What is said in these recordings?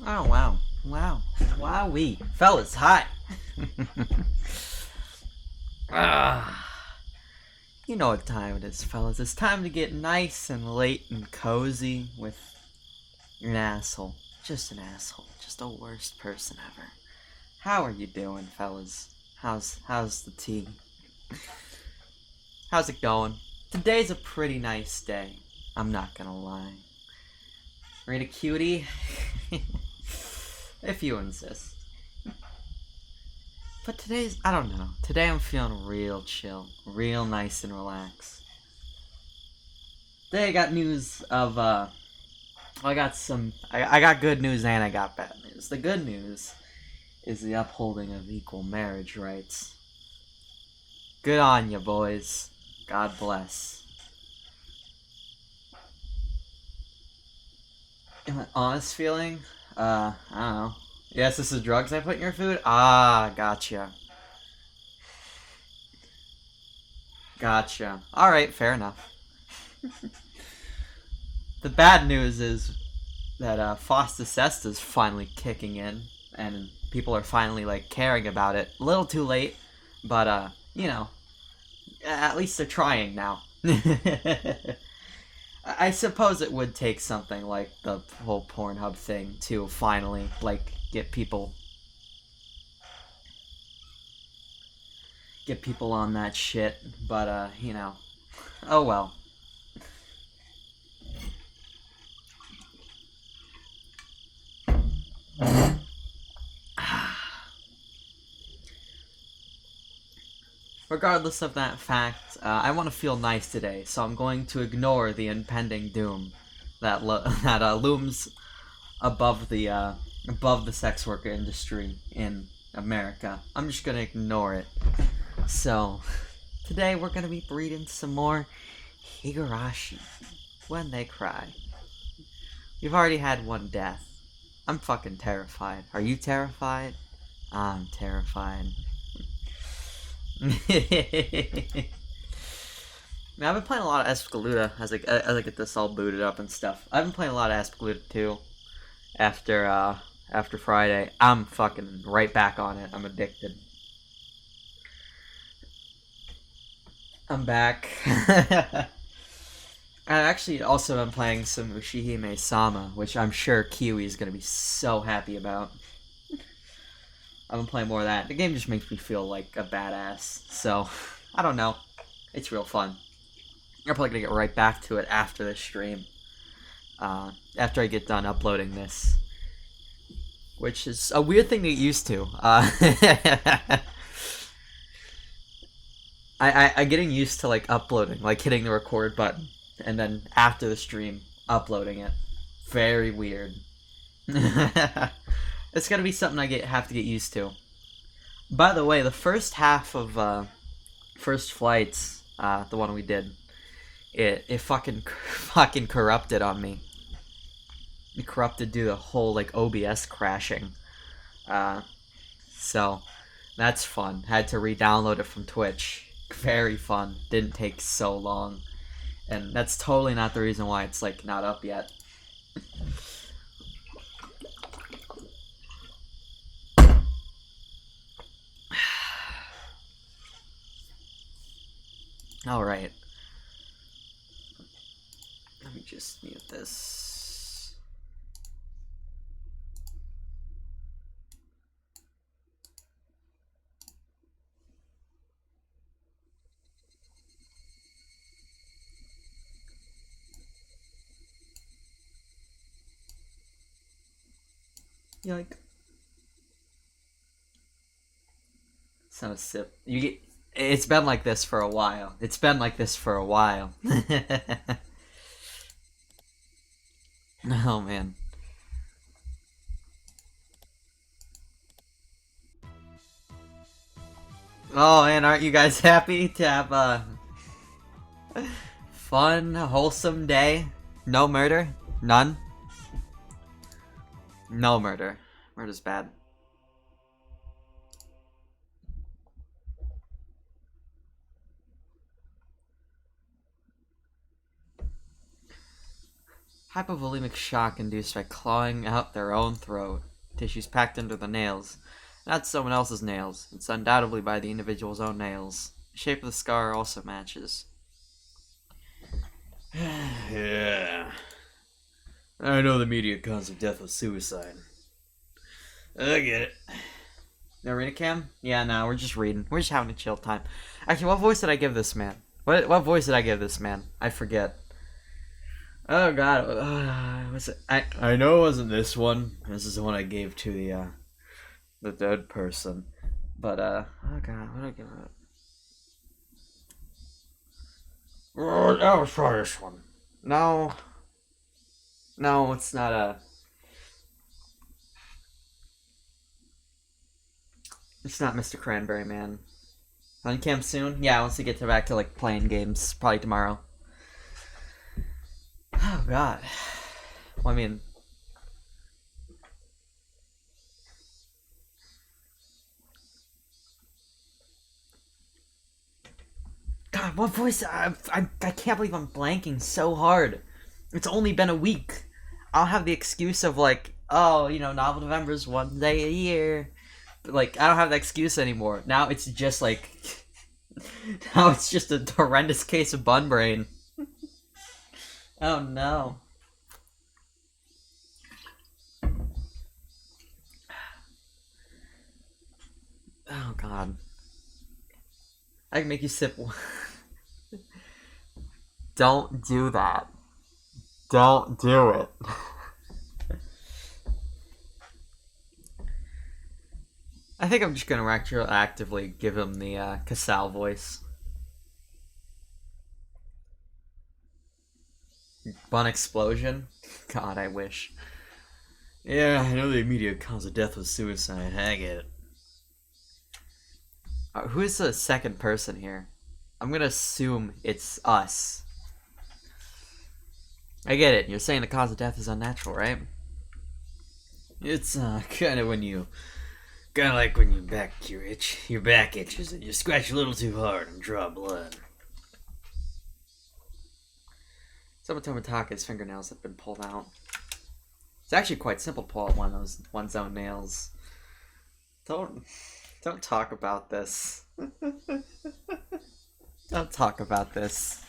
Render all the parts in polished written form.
Oh, wow. Wow. Wowee. Fellas, hi. Ah, you know what time it is, fellas. It's time to get nice and late and cozy with an asshole. Just an asshole. Just the worst person ever. How are you doing, fellas? How's the tea? How's it going? Today's a pretty nice day. I'm not gonna lie. Rena cutie? If you insist. But I don't know. Today I'm feeling real chill, real nice and relaxed. Today I got news of, I got good news and I got bad news. The good news is the upholding of equal marriage rights. Good on you, boys. God bless. My honest feeling? I don't know. Yes, this is drugs I put in your food? Ah, gotcha. Gotcha. Alright, fair enough. The bad news is that Fosta Sesta's finally kicking in, and people are finally like caring about it. A little too late, but you know, at least they're trying now. I suppose it would take something like the whole Pornhub thing to finally like get people on that shit, but you know, oh well. Regardless of that fact, I want to feel nice today, so I'm going to ignore the impending doom that looms above the sex worker industry in America. I'm just gonna ignore it. So today we're gonna be reading some more Higurashi when they cry. We've already had one death. I'm fucking terrified. Are you terrified? I'm terrified. Now, I've been playing a lot of Escaluda as I get this all booted up and stuff. I've been playing a lot of Escaluda too. After Friday, I'm fucking right back on it. I'm addicted. I'm back. I actually also been playing some Ushihime Sama, which I'm sure Kiwi is gonna be so happy about. I've been playing more of that. The game just makes me feel like a badass. So, I don't know. It's real fun. I'm probably gonna get right back to it after this stream. After I get done uploading this. Which is a weird thing to get used to. I getting used to like uploading, like hitting the record button, and then after the stream, uploading it. Very weird. It's gonna be something have to get used to. By the way, the first half of First Flights, the one we did, it fucking corrupted on me. It corrupted due to the whole like OBS crashing. So that's fun. Had to re-download it from Twitch. Very fun. Didn't take so long. And that's totally not the reason why it's like not up yet. Alright. Let me just mute this. Yoink. It's not a sip. It's been like this for a while. It's been like this for a while. Oh man. Oh man, aren't you guys happy to have a fun, wholesome day? No murder? None? No murder. Murder's bad. Hypovolemic shock induced by clawing out their own throat. Tissues packed under the nails. Not someone else's nails. It's undoubtedly by the individual's own nails. The shape of the scar also matches. Yeah. I know the immediate cause of death was suicide. I get it. No arena cam? Yeah, no, we're just reading. We're just having a chill time. Actually, what voice did I give this man? What voice did I give this man? I forget. Oh god, was it? I know it wasn't this one. This is the one I gave to the dead person. But oh god, what did I give it? Oh, that was probably this one. No, it's not a. It's not Mr. Cranberry Man. On cam soon? Yeah, once we get back to like playing games, probably tomorrow. Oh god. Well, I mean, God, what voice? I can't believe I'm blanking so hard. It's only been a week. I'll have the excuse of like, oh, Novel November's one day a year. But like, I don't have that excuse anymore. Now it's just like, now it's just a horrendous case of bun brain. Oh no. Oh god. I can make you sip. Don't do that. Don't do it. I think I'm just gonna retroactively give him the Casal voice. Bun explosion? God, I wish. Yeah, I know the immediate cause of death was suicide. I get it. Who's the second person here? I'm gonna assume it's us. I get it. You're saying the cause of death is unnatural, right? It's kind of like when your back itches and you scratch a little too hard and draw blood. Someone told Taka's fingernails have been pulled out. It's actually quite simple to pull out one's own nails. Don't talk about this. Don't talk about this.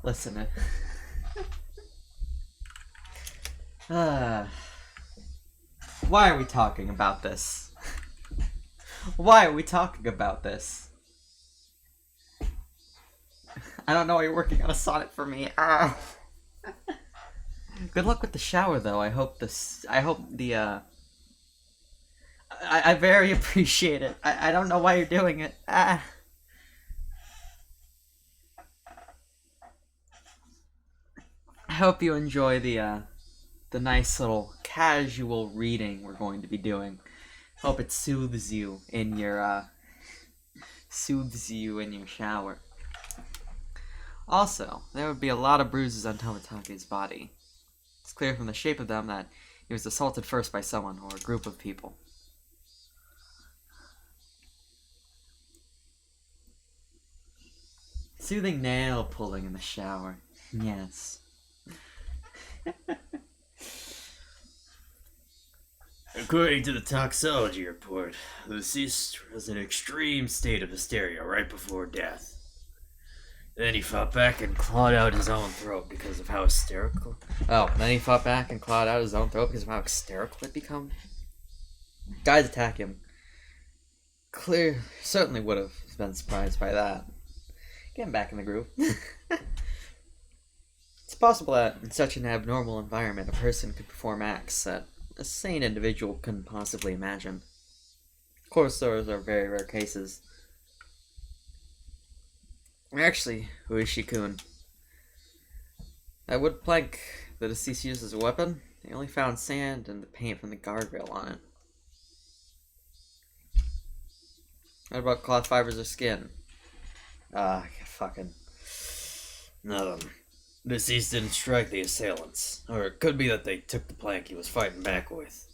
Listen. Why are we talking about this? Why are we talking about this? I don't know why you're working on a sonnet for me. Good luck with the shower, though. I very appreciate it. I don't know why you're doing it. I hope you enjoy the nice little casual reading we're going to be doing. Hope it soothes you in your shower. Also, there would be a lot of bruises on Tomatake's body. It's clear from the shape of them that he was assaulted first by someone or a group of people. Soothing nail pulling in the shower. Yes. According to the toxology report, the deceased was in an extreme state of hysteria right before death. Then he fought back and clawed out his own throat because of how hysterical. Oh, then he fought back and clawed out his own throat because of how hysterical it become? Guys attack him. Certainly would have been surprised by that. Get him back in the groove. It's possible that in such an abnormal environment, a person could perform acts that a sane individual couldn't possibly imagine. Of course, those are very rare cases. Actually, Uishi-kun, that wood plank the deceased used as a weapon, they only found sand and the paint from the guardrail on it. What about cloth fibers or skin? Fucking nothing. Deceased didn't strike the assailants. Or it could be that they took the plank he was fighting back with.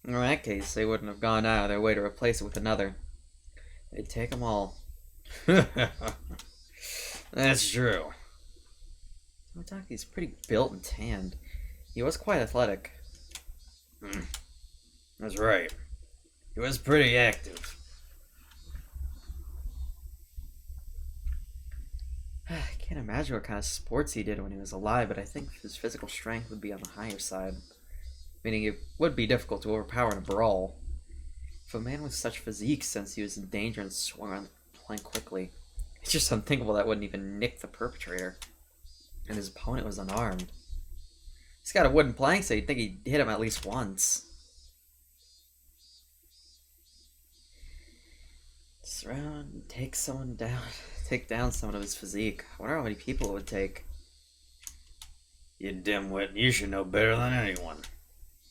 In that case, they wouldn't have gone out of their way to replace it with another. They'd take them all. That's true. Tomatake's pretty built and tanned. He was quite athletic. That's right. He was pretty active. I can't imagine what kind of sports he did when he was alive, but I think his physical strength would be on the higher side. Meaning it would be difficult to overpower in a brawl. If a man with such physique sensed he was in danger and swung on the plank quickly, it's just unthinkable that wouldn't even nick the perpetrator. And his opponent was unarmed. He's got a wooden plank, so you'd think he'd hit him at least once. Surround, take someone down, take down someone of his physique. I wonder how many people it would take. You dimwit, you should know better than anyone.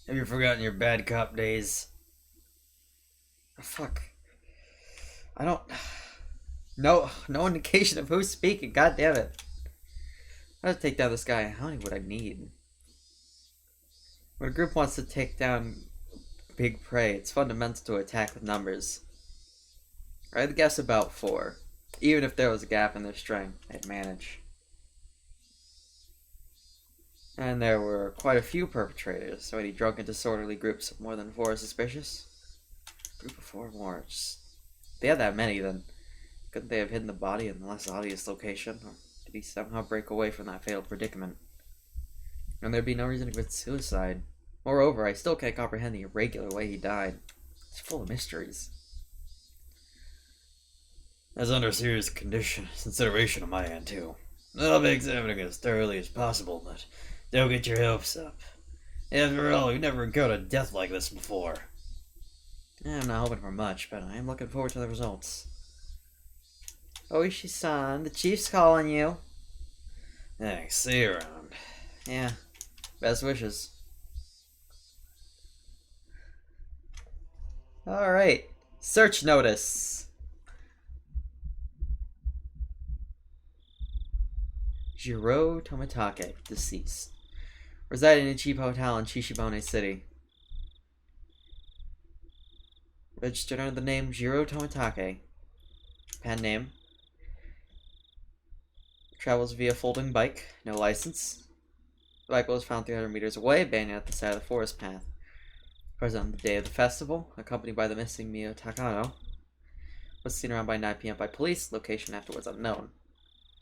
Have you forgotten your bad cop days? Oh, fuck. I don't... No indication of who's speaking, god damn it. I'd take down this guy, how many would I need? When a group wants to take down big prey, it's fundamental to attack with numbers. I'd guess about 4. Even if there was a gap in their strength, I'd manage. And there were quite a few perpetrators, so any drunken disorderly groups of more than 4 are suspicious? A group of 4 more. If they had that many, then couldn't they have hidden the body in a less obvious location? Or did he somehow break away from that fatal predicament? And there'd be no reason to commit suicide. Moreover, I still can't comprehend the irregular way he died. It's full of mysteries. That's under serious consideration on my end, too. I'll be examining it as thoroughly as possible, but don't get your hopes up. After all, we've never encountered death like this before. I'm not hoping for much, but I am looking forward to the results. Oishi-san, the chief's calling you. Thanks, see you around. Yeah, best wishes. Alright, search notice. Jiro Tomitake, deceased. Resided in a cheap hotel in Shishibone City. Registered under the name Jiro Tomitake. Pen name. Travels via folding bike. No license. The bike was found 300 meters away, abandoned at the side of the forest path. Present on the day of the festival, accompanied by the missing Mio Takano. Was seen around by 9 p.m. by police. Location afterwards unknown.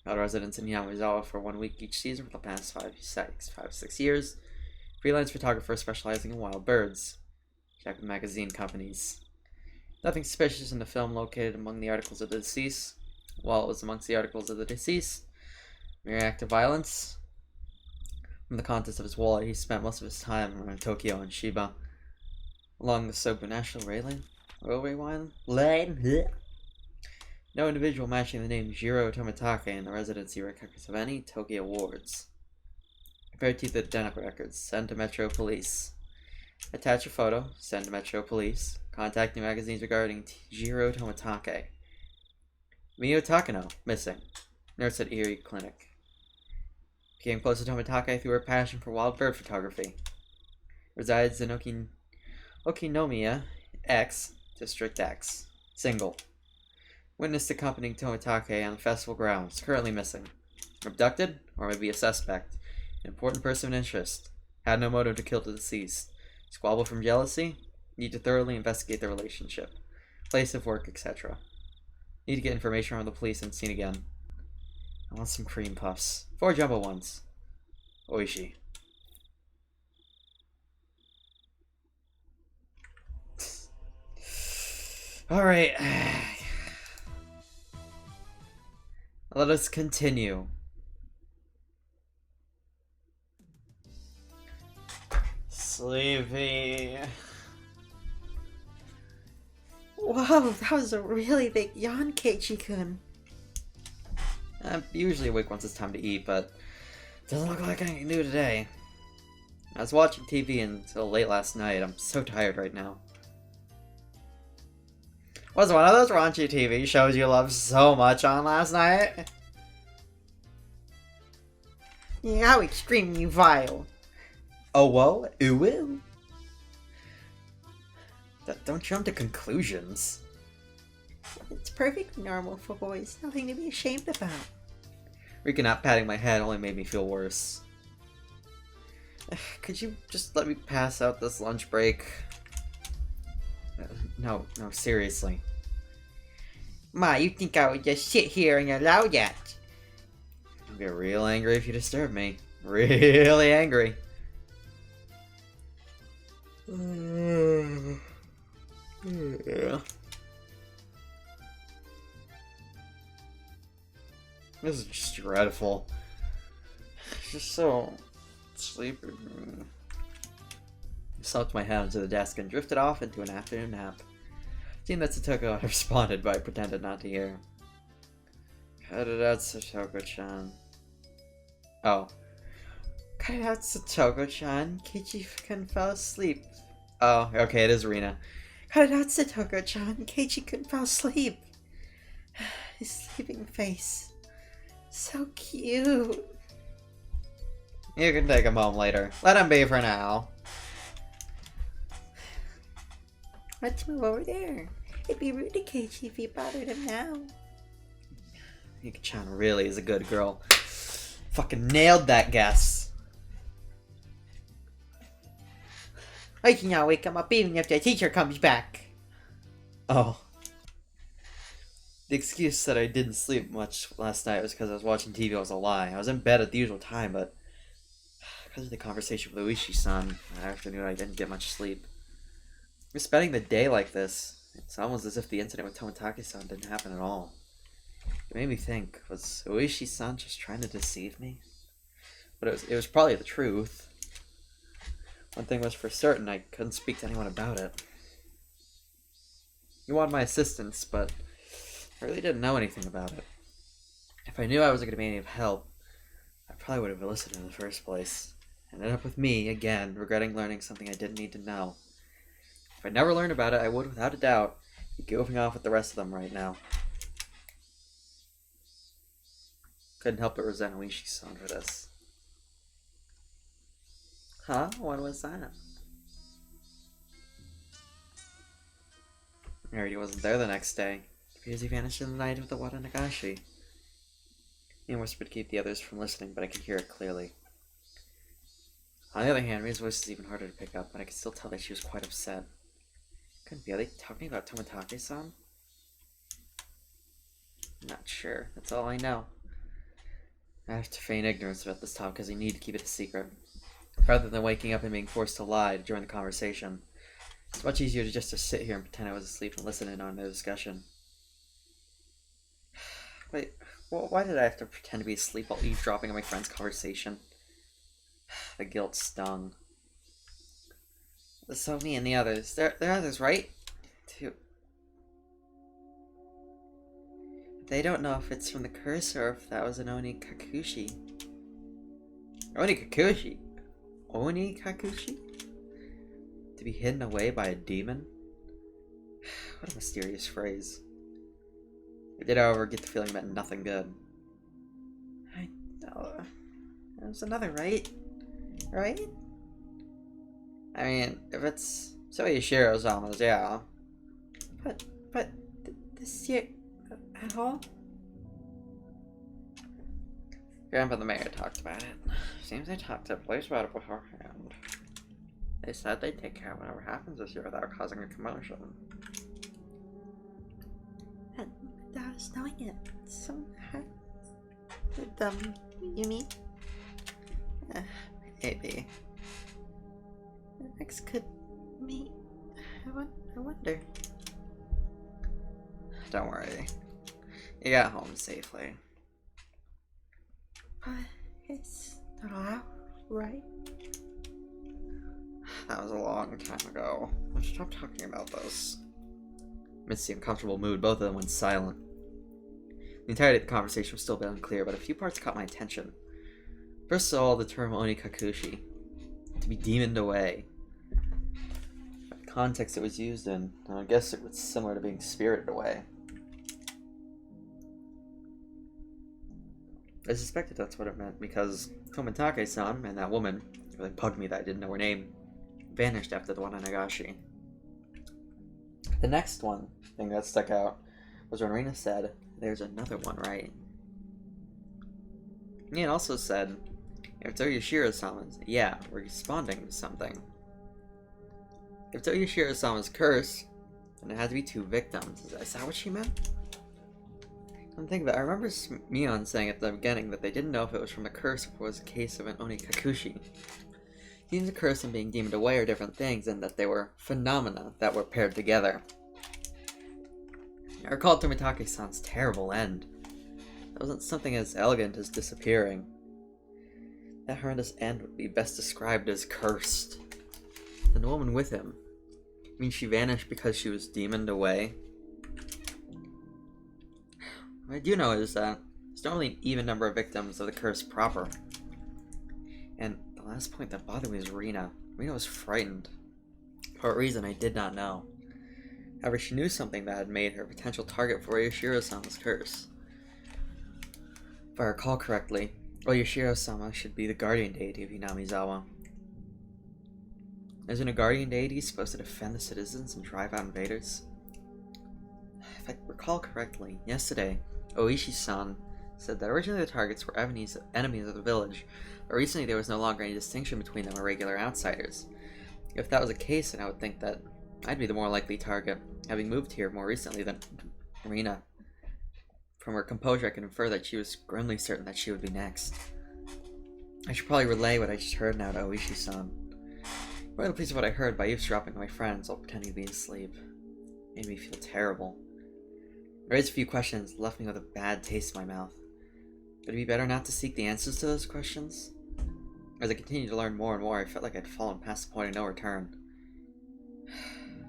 Held residence in Yamazawa for 1 week each season for the past 5-6 years. Freelance photographer specializing in wild birds. Check with magazine companies. Nothing suspicious in the film located among the articles of the deceased. While it was amongst the articles of the deceased, mere act of violence. From the contents of his wallet, he spent most of his time around Tokyo and Shiba. Along the Sobu National Railway line. No individual matching the name Jiro Tomitake in the residency records of any Tokyo wards. Compare to the identical records. Send to Metro Police. Attach a photo. Send to Metro Police. Contact new magazines regarding Jiro Tomitake. Mio Takano, missing. Nurse at Erie Clinic. Became close to Tomitake through her passion for wild bird photography. Resides in Okinomiya X, District X. Single. Witnessed accompanying Tomitake on the festival grounds. Currently missing. Abducted, or maybe a suspect. An important person of interest. Had no motive to kill the deceased. Squabble from jealousy. Need to thoroughly investigate the relationship. Place of work, etc. Need to get information from the police and seen again. I want some cream puffs. 4 jumbo ones. Oishi. Alright. Let us continue. Sleepy. Whoa, that was a really big yawn, Keiichi-kun. I'm usually awake once it's time to eat, but doesn't look like anything new today. I was watching TV until late last night. I'm so tired right now. Was one of those raunchy TV shows you loved so much on last night? How extremely vile. Oh, whoa, ooh. Don't jump to conclusions. It's perfectly normal for boys, nothing to be ashamed about. Rika not patting my head only made me feel worse. Could you just let me pass out this lunch break? No, seriously. Ma, you think I would just sit here and allow that? I'll get real angry if you disturb me. Really angry. Yeah. This is just dreadful. Just so sleepy. I slumped my head onto the desk and drifted off into an afternoon nap. Seeing that Satoko had responded, but I pretended not to hear. Cut it out, Satoko-chan. Oh. Cut it out, Satoko-chan. Keiichi-kun fell asleep. Oh, okay, it is Rena. Cut it out, Satoko-chan. Keiichi-kun fell asleep. His sleeping face. So cute. You can take him home later. Let him be for now. Let's move over there. It'd be rude to Keiichi if you bothered him now. Yuki-chan really is a good girl. Fucking nailed that guess. I can now wake him up even if the teacher comes back. Oh. The excuse that I didn't sleep much last night was because I was watching TV was a lie. I was in bed at the usual time, but because of the conversation with Uishi-san that afternoon, I didn't get much sleep. We're spending the day like this. It's almost as if the incident with Tomitake-san didn't happen at all. It made me think, was Uishi-san just trying to deceive me? But it was probably the truth. One thing was for certain, I couldn't speak to anyone about it. He wanted my assistance, but I really didn't know anything about it. If I knew I wasn't going to be any help, I probably would have listened in the first place. And ended up with me, again, regretting learning something I didn't need to know. If I never learned about it, I would, without a doubt, be goofing off with the rest of them right now. Couldn't help but resent Uishi-san for this. Huh? What was that? I heard he wasn't there the next day. Because he vanished in the night of the Wada Nagashi. He whispered to keep the others from listening, but I could hear it clearly. On the other hand, Rita's voice is even harder to pick up, but I could still tell that she was quite upset. Couldn't be. Are they talking about Tomitake-san? Not sure. That's all I know. I have to feign ignorance about this talk because I need to keep it a secret. Rather than waking up and being forced to lie during the conversation. It's much easier to just sit here and pretend I was asleep and listen in on the discussion. Wait, why did I have to pretend to be asleep while eavesdropping on my friend's conversation? The guilt stung. So me and the others, there are others, right? They don't know if it's from the curse or if that was an Oni Kakushi. Oni Kakushi? Oni Kakushi? To be hidden away by a demon? What a mysterious phrase. I did, however, get the feeling it meant nothing good. I know. There's another, right? Right? I mean, if it's Soyashiro's almost, yeah. But this year at all? Grandpa the mayor talked about it. Seems they talked to the police about it beforehand. They said they'd take care of whatever happens this year without causing a commotion. And I was knowing it somehow. With them, you mean? Maybe. Next could meet. I wonder. Don't worry. You got home safely. But it's not allowed, right? That was a long time ago. Let's stop talking about this. Amidst the uncomfortable mood, both of them went silent. The entirety of the conversation was still a bit unclear, but a few parts caught my attention. First of all, the term Oni Kakushi. To be demoned away. What context it was used in, I guess it was similar to being spirited away. I suspected that's what it meant because Tomitake-san and that woman, it really bugged me that I didn't know her name, vanished after the one on Nagashi. The next thing that stuck out was when Rena said, "There's another one, right?" He also said, if Toyoshiro-sama's, yeah, we're responding to something. If Toyoshiro-sama's curse, then it had to be 2 victims. Is that what she meant? I'm thinking about it. I remember Mion saying at the beginning that they didn't know if it was from the curse or if it was a case of an onikakushi. Seems the curse and being demoned away are different things, and that they were phenomena that were paired together. I recall Tomitake-san's terrible end. That wasn't something as elegant as disappearing. That horrendous end would be best described as cursed. And the woman with him. I mean, she vanished because she was demoned away. What I do know is that there's not only an even number of victims of the curse proper. And the last point that bothered me was Rena. Rena was frightened. For what reason, I did not know. However, she knew something that had made her a potential target for Yoshiro-sama's curse. If I recall correctly, Yoshiro-sama should be the guardian deity of Hinamizawa. Isn't a guardian deity supposed to defend the citizens and drive out invaders? If I recall correctly, yesterday, Oishi-san said that originally the targets were enemies of the village, but recently there was no longer any distinction between them and regular outsiders. If that was the case, then I would think that I'd be the more likely target, having moved here more recently than Rena. From her composure, I can infer that she was grimly certain that she would be next. I should probably relay what I just heard now to Oishi-san. Rather pleased with what I heard by eavesdropping on my friends while pretending to be asleep. Made me feel terrible. I raised a few questions, left me with a bad taste in my mouth. Would it be better not to seek the answers to those questions? As I continued to learn more and more, I felt like I'd fallen past the point of no return.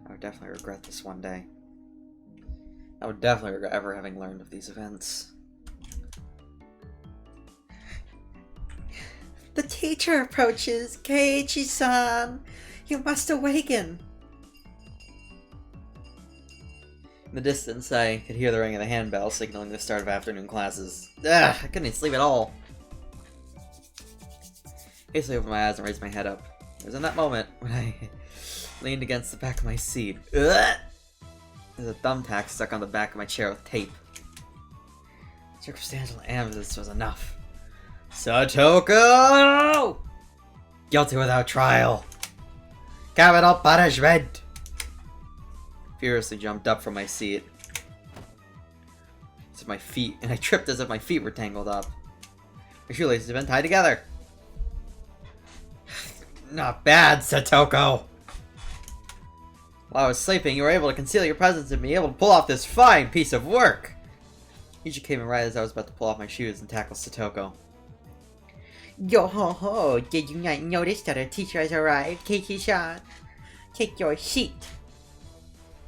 I would definitely regret this one day. I would definitely regret ever having learned of these events. The teacher approaches. Keiichi-san, you must awaken. In the distance, I could hear the ring of the handbell signaling the start of afternoon classes. Ugh, I couldn't even sleep at all. I hastily opened my eyes and raised my head up. It was in that moment when I leaned against the back of my seat. Ugh! There's a thumbtack stuck on the back of my chair with tape. Circumstantial evidence was enough. Satoko! Guilty without trial. Capital punishment! Furiously jumped up from my seat. To my feet, and I tripped as if my feet were tangled up. My shoelaces had been tied together. Not bad, Satoko! While I was sleeping, you were able to conceal your presence and be able to pull off this fine piece of work! Ichi came in right as I was about to pull off my shoes and tackle Satoko. Yo ho ho, did you not notice that a teacher has arrived, Keiichi-san? Take your seat.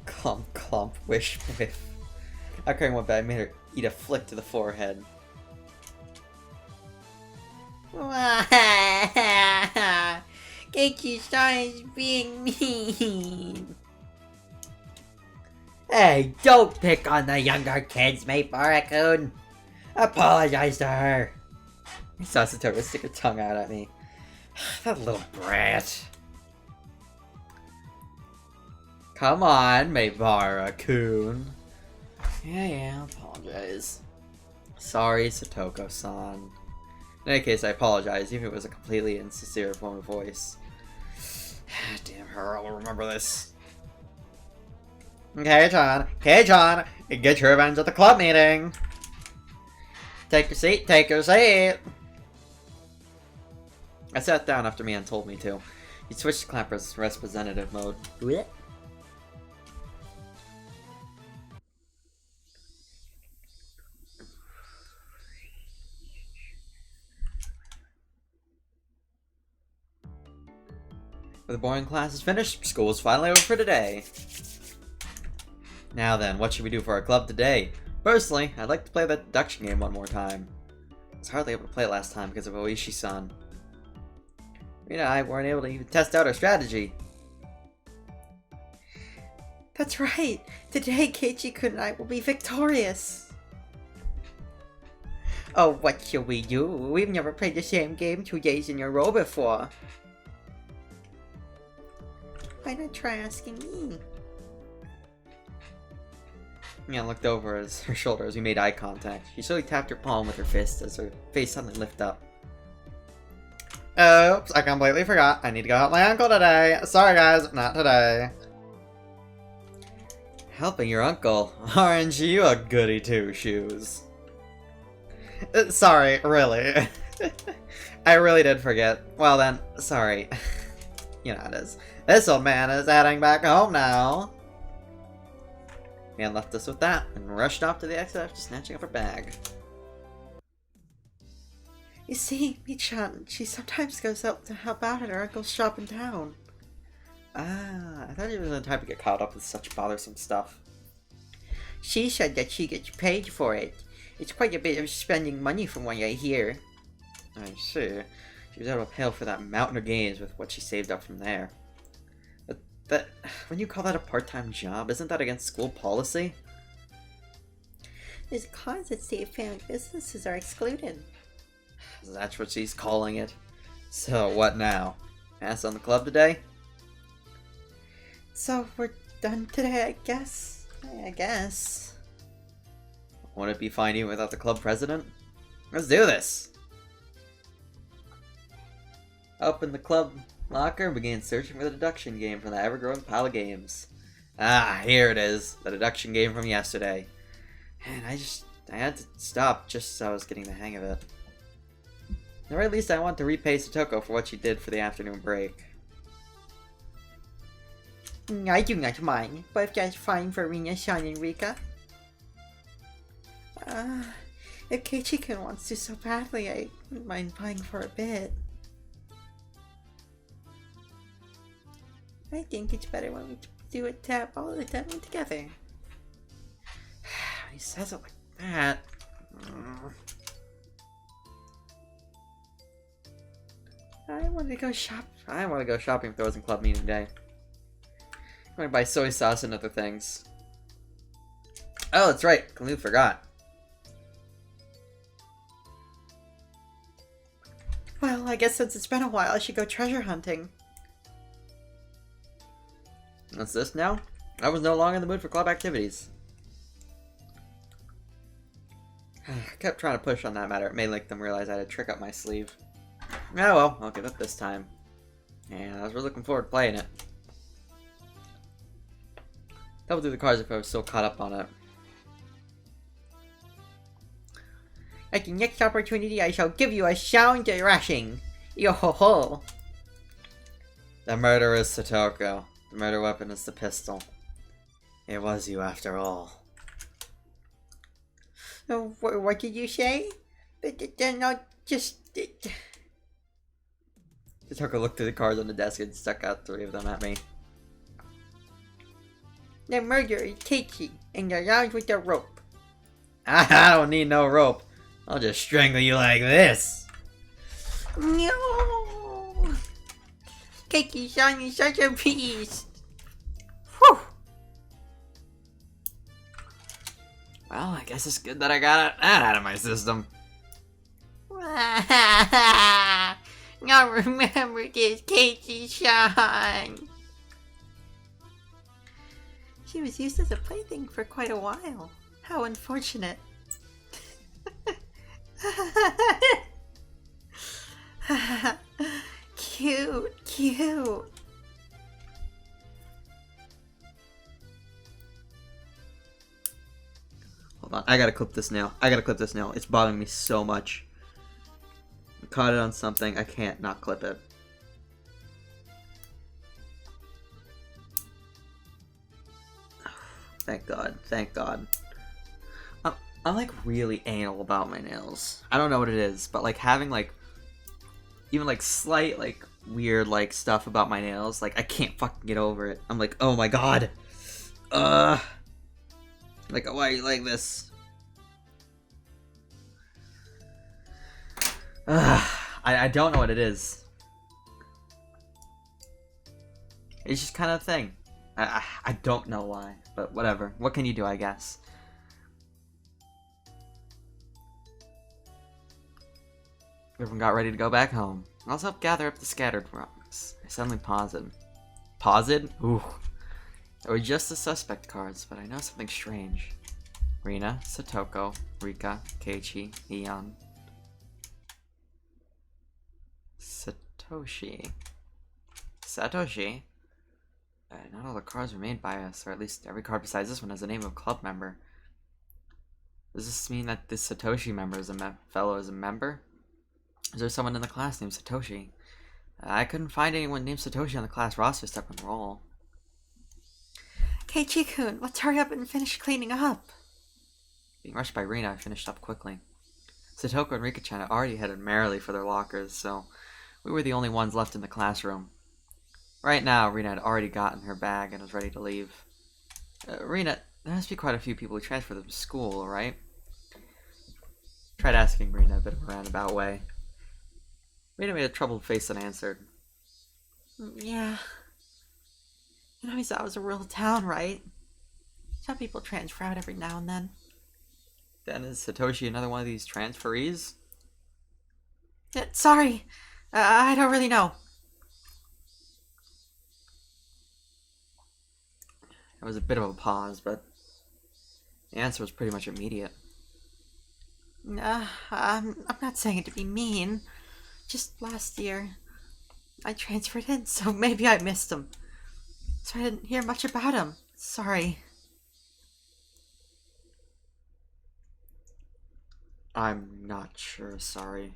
Clump, clump, wish, whiff. After Karen went back, I made her eat a flick to the forehead. Keiichi-san is being mean. Hey, don't pick on the younger kids, mate Barakun. Apologize to her. I saw Satoko stick her tongue out at me. That little brat. Come on, Maibara-kun. Yeah, I'll apologize. Sorry, Satoko-san. In any case, I apologize, even if it was a completely insincere form of voice. Damn her, I'll remember this. Kei-chan, Kei-chan, get your revenge at the club meeting. Take your seat, take your seat. I sat down after Mian told me to. He switched to Clapper's representative mode. Blech. With the boring classes finished, school's finally over for today. Now then, what should we do for our club today? Personally, I'd like to play that deduction game one more time. I was hardly able to play it last time because of Oishi-san. Rena and I weren't able to even test out our strategy. That's right. Today, Keiichi-kun and I will be victorious. Oh, what shall we do? We've never played the same game 2 days in a row before. Why not try asking me? Mia looked over her shoulder as we made eye contact. She slowly tapped her palm with her fist as her face suddenly lifted up. Oops, I completely forgot. I need to go help my uncle today. Sorry guys, not today. Helping your uncle? Aren't you a goody two-shoes? Sorry, really. I really did forget. Well then, sorry. You know how it is. This old man is heading back home now. Man left us with that and rushed off to the exit after snatching up her bag. You see, Michan, she sometimes goes out to help out at her uncle's shop in town. Ah, I thought you were the type to get caught up with such bothersome stuff. She said that she gets paid for it. It's quite a bit of spending money from what I hear. I see. She was able to pay for that mountain of gains with what she saved up from there. But that, when you call that a part-time job, isn't that against school policy? There's a clause that states family businesses are excluded. That's what she's calling it. So, what now? Pass on the club today? So, we're done today, I guess? I guess. Won't it be fine even without the club president? Let's do this! Up in the club locker, began searching for the deduction game from the ever-growing pile of games. Ah, here it is. The deduction game from yesterday. And I had to stop just so I was getting the hang of it. At the very least, I want to repay Satoko for what she did for the afternoon break. I do not mind, but if that's fine for Rina-san and Rika. If Keiichi-kun wants to so badly, I wouldn't mind playing for a bit. I think it's better when we do a tap all the time together. He says it like that. I want to go shop. I want to go shopping if there wasn't club meeting day. I'm going to buy soy sauce and other things. Oh, that's right. Completely forgot. Well, I guess since it's been a while, I should go treasure hunting. What's this now? I was no longer in the mood for club activities. I kept trying to push on that matter. It made like them realize I had a trick up my sleeve. Oh well, I'll give it this time. And I was really looking forward to playing it. Double through the cards if I was still caught up on it. At the next opportunity, I shall give you a sound thrashing. Yo-ho-ho. The murder is Satoko. The murder weapon is the pistol. It was you after all. What did you say? They're not just... Satoko looked through the cards on the desk and stuck out 3 of them at me. The murderer is Keiichi, and they're armed with a rope. I don't need no rope. I'll just strangle you like this. No! Keiichi-san is such a beast! Whew! Well, I guess it's good that I got that out of my system. Now remember this, Keiichi-san! She was used as a plaything for quite a while. How unfortunate. Cute, cute. Hold on, I gotta clip this now. It's bothering me so much. I caught it on something. I can't not clip it. Thank God. Thank God. I'm like really anal about my nails. I don't know what it is, but like having like even like slight like weird like stuff about my nails, like I can't fucking get over it. I'm like, oh my God. Like, why are you like this? I don't know what it is. It's just kind of a thing. I don't know why, but whatever. What can you do, I guess? Everyone got ready to go back home. Let's help gather up the scattered rocks. I suddenly paused. Paused? Ooh. They were just the suspect cards, but I know something strange. Rena, Satoko, Rika, Keiichi, Ian. Satoshi. Satoshi? Not all the cards were made by us, or at least every card besides this one has the name of a club member. Does this mean that this Satoshi member is fellow is a member? Is there someone in the class named Satoshi? I couldn't find anyone named Satoshi on the class roster step and roll. Keiichi-kun, let's hurry up and finish cleaning up. Being rushed by Rena, I finished up quickly. Satoko and Rika-chan had already headed merrily for their lockers, so we were the only ones left in the classroom. Right now, Rena had already gotten her bag and was ready to leave. Rena, there must be quite a few people who transferred them to school, right? Tried asking Rena a bit of a roundabout way. Rena made a troubled face and answered. Yeah. You know, Misawa was a real town, right? Some people transfer out every now and then. Then is Satoshi another one of these transferees? Sorry, I don't really know. There was a bit of a pause, but the answer was pretty much immediate. I'm not saying it to be mean. Just last year, I transferred in, so maybe I missed him. So I didn't hear much about him. Sorry. I'm not sure, sorry.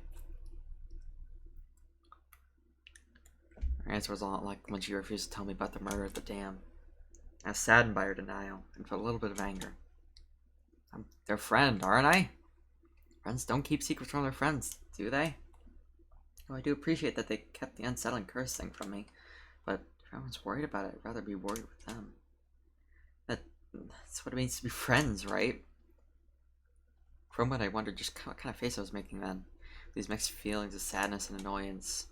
Her answer was a lot like when she refused to tell me about the murder at the dam. I was saddened by her denial and felt a little bit of anger. I'm their friend, aren't I? Friends don't keep secrets from their friends, do they? Oh, I do appreciate that they kept the unsettling curse thing from me, but if everyone's worried about it, I'd rather be worried with them. That's what it means to be friends, right? For a moment, I wondered just what kind of face I was making then. These mixed feelings of sadness and annoyance.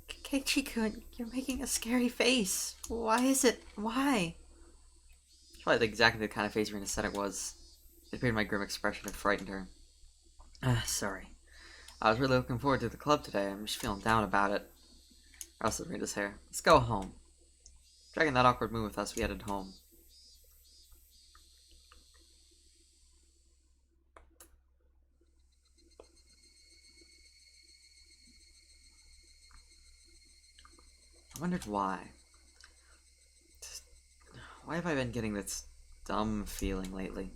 Keiichi-kun, you're making a scary face. Why is it? Why? Probably exactly the kind of face Rena said it was. It appeared my grim expression had frightened her. Sorry. I was really looking forward to the club today. I'm just feeling down about it. I rustled Rena's hair. Let's go home. Dragging that awkward move with us, we headed home. I wondered why. Why have I been getting this dumb feeling lately?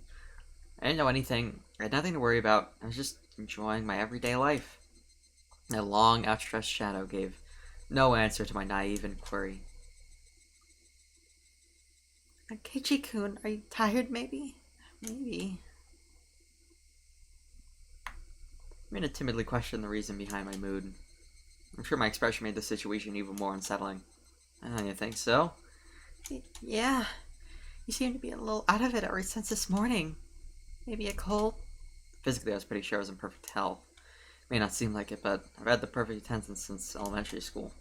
I didn't know anything. I had nothing to worry about. I was just enjoying my everyday life. That long, outstretched shadow gave no answer to my naive inquiry. Keiichi-kun, are you tired maybe? Maybe. Rena timidly questioned the reason behind my mood. I'm sure my expression made the situation even more unsettling. You think so? Yeah. You seem to be a little out of it ever since this morning. Maybe a cold? Physically, I was pretty sure I was in perfect health. May not seem like it, but I've had the perfect attendance since elementary school.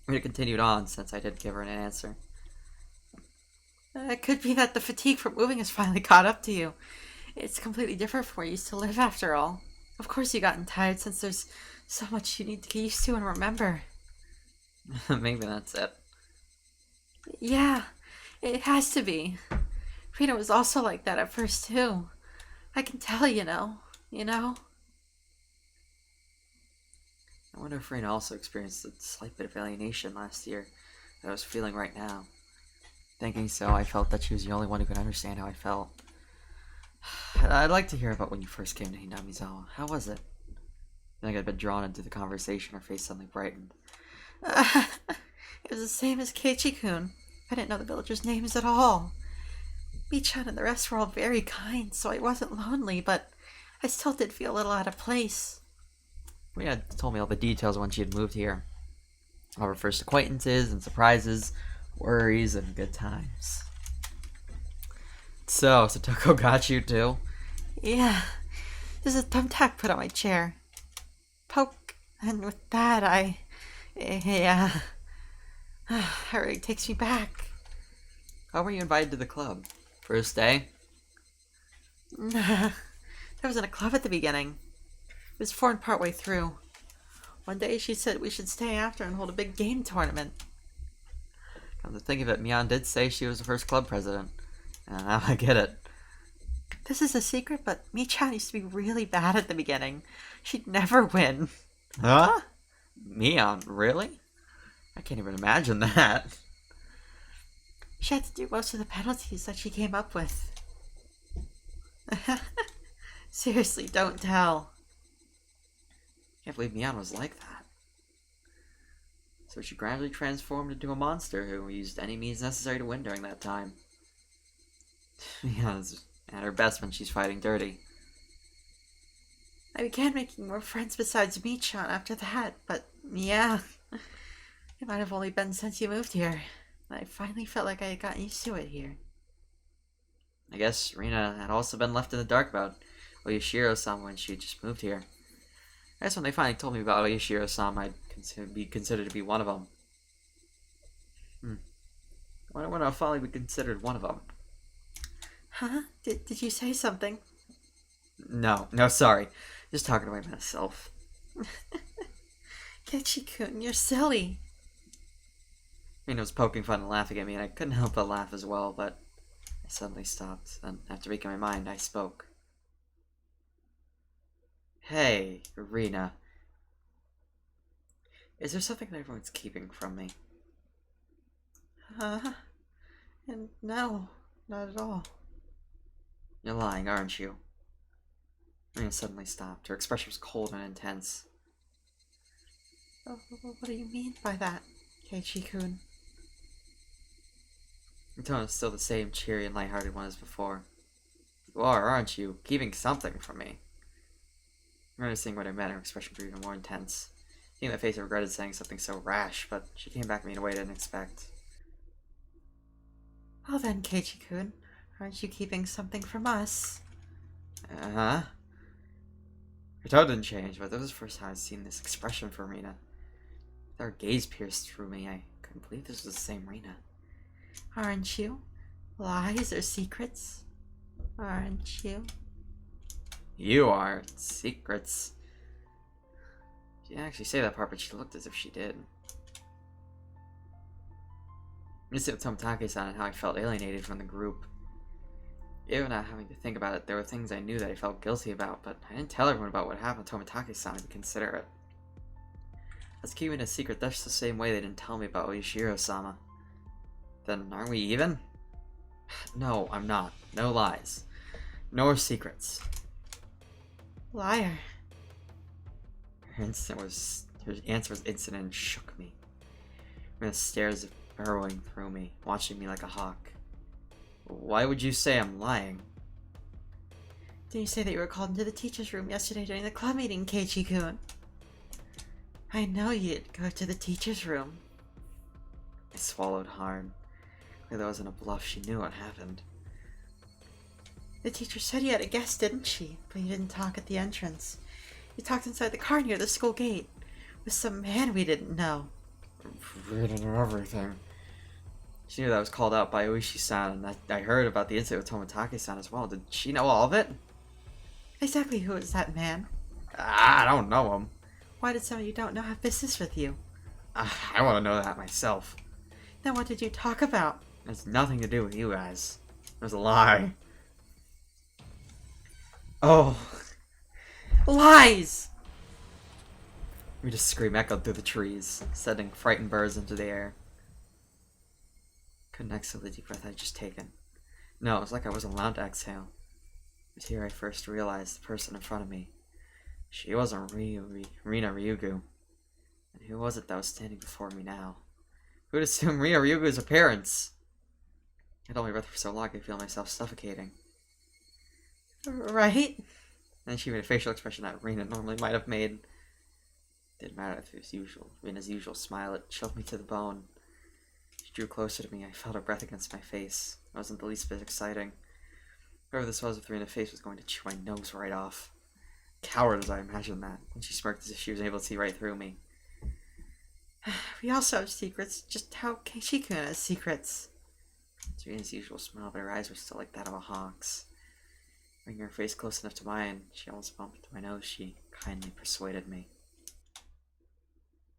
Rena continued on since I did give her an answer. It could be that the fatigue from moving has finally caught up to you. It's completely different from where you used to live after all. Of course you've gotten tired since there's so much you need to get used to and remember. Maybe that's it. Yeah, it has to be. Rena was also like that at first too. I can tell, you know. I wonder if Rena also experienced a slight bit of alienation last year that I was feeling right now. Thinking so, I felt that she was the only one who could understand how I felt. I'd like to hear about when you first came to Hinamizawa. How was it? I think I'd been drawn into the conversation. Her face suddenly brightened. It was the same as Keiichi-kun. I didn't know the villagers' names at all. Michan and the rest were all very kind, so I wasn't lonely, but I still did feel a little out of place. Rena told me all the details when she had moved here. All her first acquaintances and surprises, worries and good times. So, Satoko got you too? Yeah, there's a thumbtack put on my chair. Poke, and with that it really takes me back. How were you invited to the club? First day? There wasn't a club at the beginning. It was formed partway through. One day she said we should stay after and hold a big game tournament. Come to think of it, Mian did say she was the first club president. Now I get it. This is a secret, but Michan used to be really bad at the beginning. She'd never win. Huh? Mion, really? I can't even imagine that. She had to do most of the penalties that she came up with. Seriously, don't tell. Can't believe Mion was like that. So she gradually transformed into a monster who used any means necessary to win during that time. Mion's at her best when she's fighting dirty. I began making more friends besides Michan after that, but yeah. It might have only been since you moved here. I finally felt like I had gotten used to it here. I guess Rena had also been left in the dark about Oyashiro-sama when she had just moved here. I guess when they finally told me about Oyashiro-sama, I'd be considered to be one of them. When would I finally be considered one of them? Huh? Did you say something? No, sorry. Just talking to myself. Kechi-kun, you're silly. Rena was poking fun and laughing at me, and I couldn't help but laugh as well, but I suddenly stopped. Then, after making my mind, I spoke. Hey, Rena. Is there something that everyone's keeping from me? Huh? And no, not at all. You're lying, aren't you? Rena suddenly stopped. Her expression was cold and intense. Oh, what do you mean by that, Keiichi-kun? Her tone is still the same cheery and lighthearted one as before. You are, aren't you? Keeping something from me. Noticing what I meant, her expression grew even more intense. Seeing my face, I regretted saying something so rash, but she came back at me in a way I didn't expect. Well then, Keiichi-kun, aren't you keeping something from us? Uh-huh. Her tone didn't change, but this was the first time I'd seen this expression from Rena. With her gaze pierced through me, I couldn't believe this was the same Rena. Aren't you? Lies or secrets? Aren't you? You are. Secrets. She didn't actually say that part, but she looked as if she did. I just with Tomotage-san and how I felt alienated from the group. Even not having to think about it, there were things I knew that I felt guilty about, but I didn't tell everyone about what happened to Tomotage-san to be considerate. I was keeping it a secret just the same way they didn't tell me about Oyashiro-sama. Then aren't we even? No, I'm not. No lies. Nor secrets. Liar. Her answer was instant and shook me. Her stares burrowing through me, watching me like a hawk. Why would you say I'm lying? Did you say that you were called into the teacher's room yesterday during the club meeting, Keiichi-kun? I know you didn't go to the teacher's room. I swallowed hard. Clearly that wasn't a bluff, she knew what happened. The teacher said you had a guest, didn't she? But you didn't talk at the entrance. You talked inside the car near the school gate. With some man we didn't know. Reading everything. She knew that I was called out by Oishi-san, and that I heard about the incident with Tomotage-san as well. Did she know all of it? Exactly who is that man? I don't know him. Why did someone you don't know have business with you? I want to know that myself. Then what did you talk about? It has nothing to do with you guys. It was a lie. Oh. Lies! Rita's scream echoed through the trees, sending frightened birds into the air. Couldn't exhale the deep breath I'd just taken. No, it was like I wasn't allowed to exhale. It was here I first realized the person in front of me. She wasn't Rena Ryugu. And who was it that was standing before me now? Who'd assume Rena Ryugu's appearance? I'd only breath for so long I could feel myself suffocating. Right? Then she made a facial expression that Rena normally might have made. Didn't matter if it was Rena's usual smile. It chilled me to the bone. She drew closer to me. I felt her breath against my face. It wasn't the least bit exciting. Whoever this was with Rena's face was going to chew my nose right off. Coward as I imagined that, and she smirked as if she was able to see right through me. We also have secrets, just how Keiichi-kun has secrets. It's Rena's usual smile, but her eyes were still like that of a hawk's. Bringing her face close enough to mine, she almost bumped into my nose. She kindly persuaded me.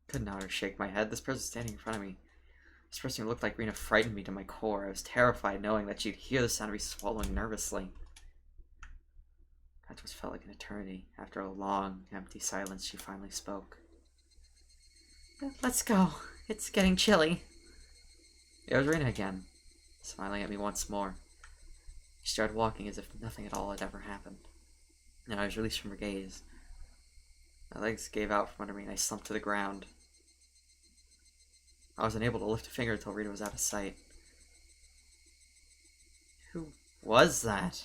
Couldn't nod or shake my head. This person standing in front of me This person who looked like Rena frightened me to my core. I was terrified knowing that she'd hear the sound of me swallowing nervously. That just felt like an eternity. After a long, empty silence, she finally spoke. Let's go. It's getting chilly. It was Rena again, smiling at me once more. She started walking as if nothing at all had ever happened. And I was released from her gaze. My legs gave out from under me and I slumped to the ground. I was unable to lift a finger until Rita was out of sight. Who was that?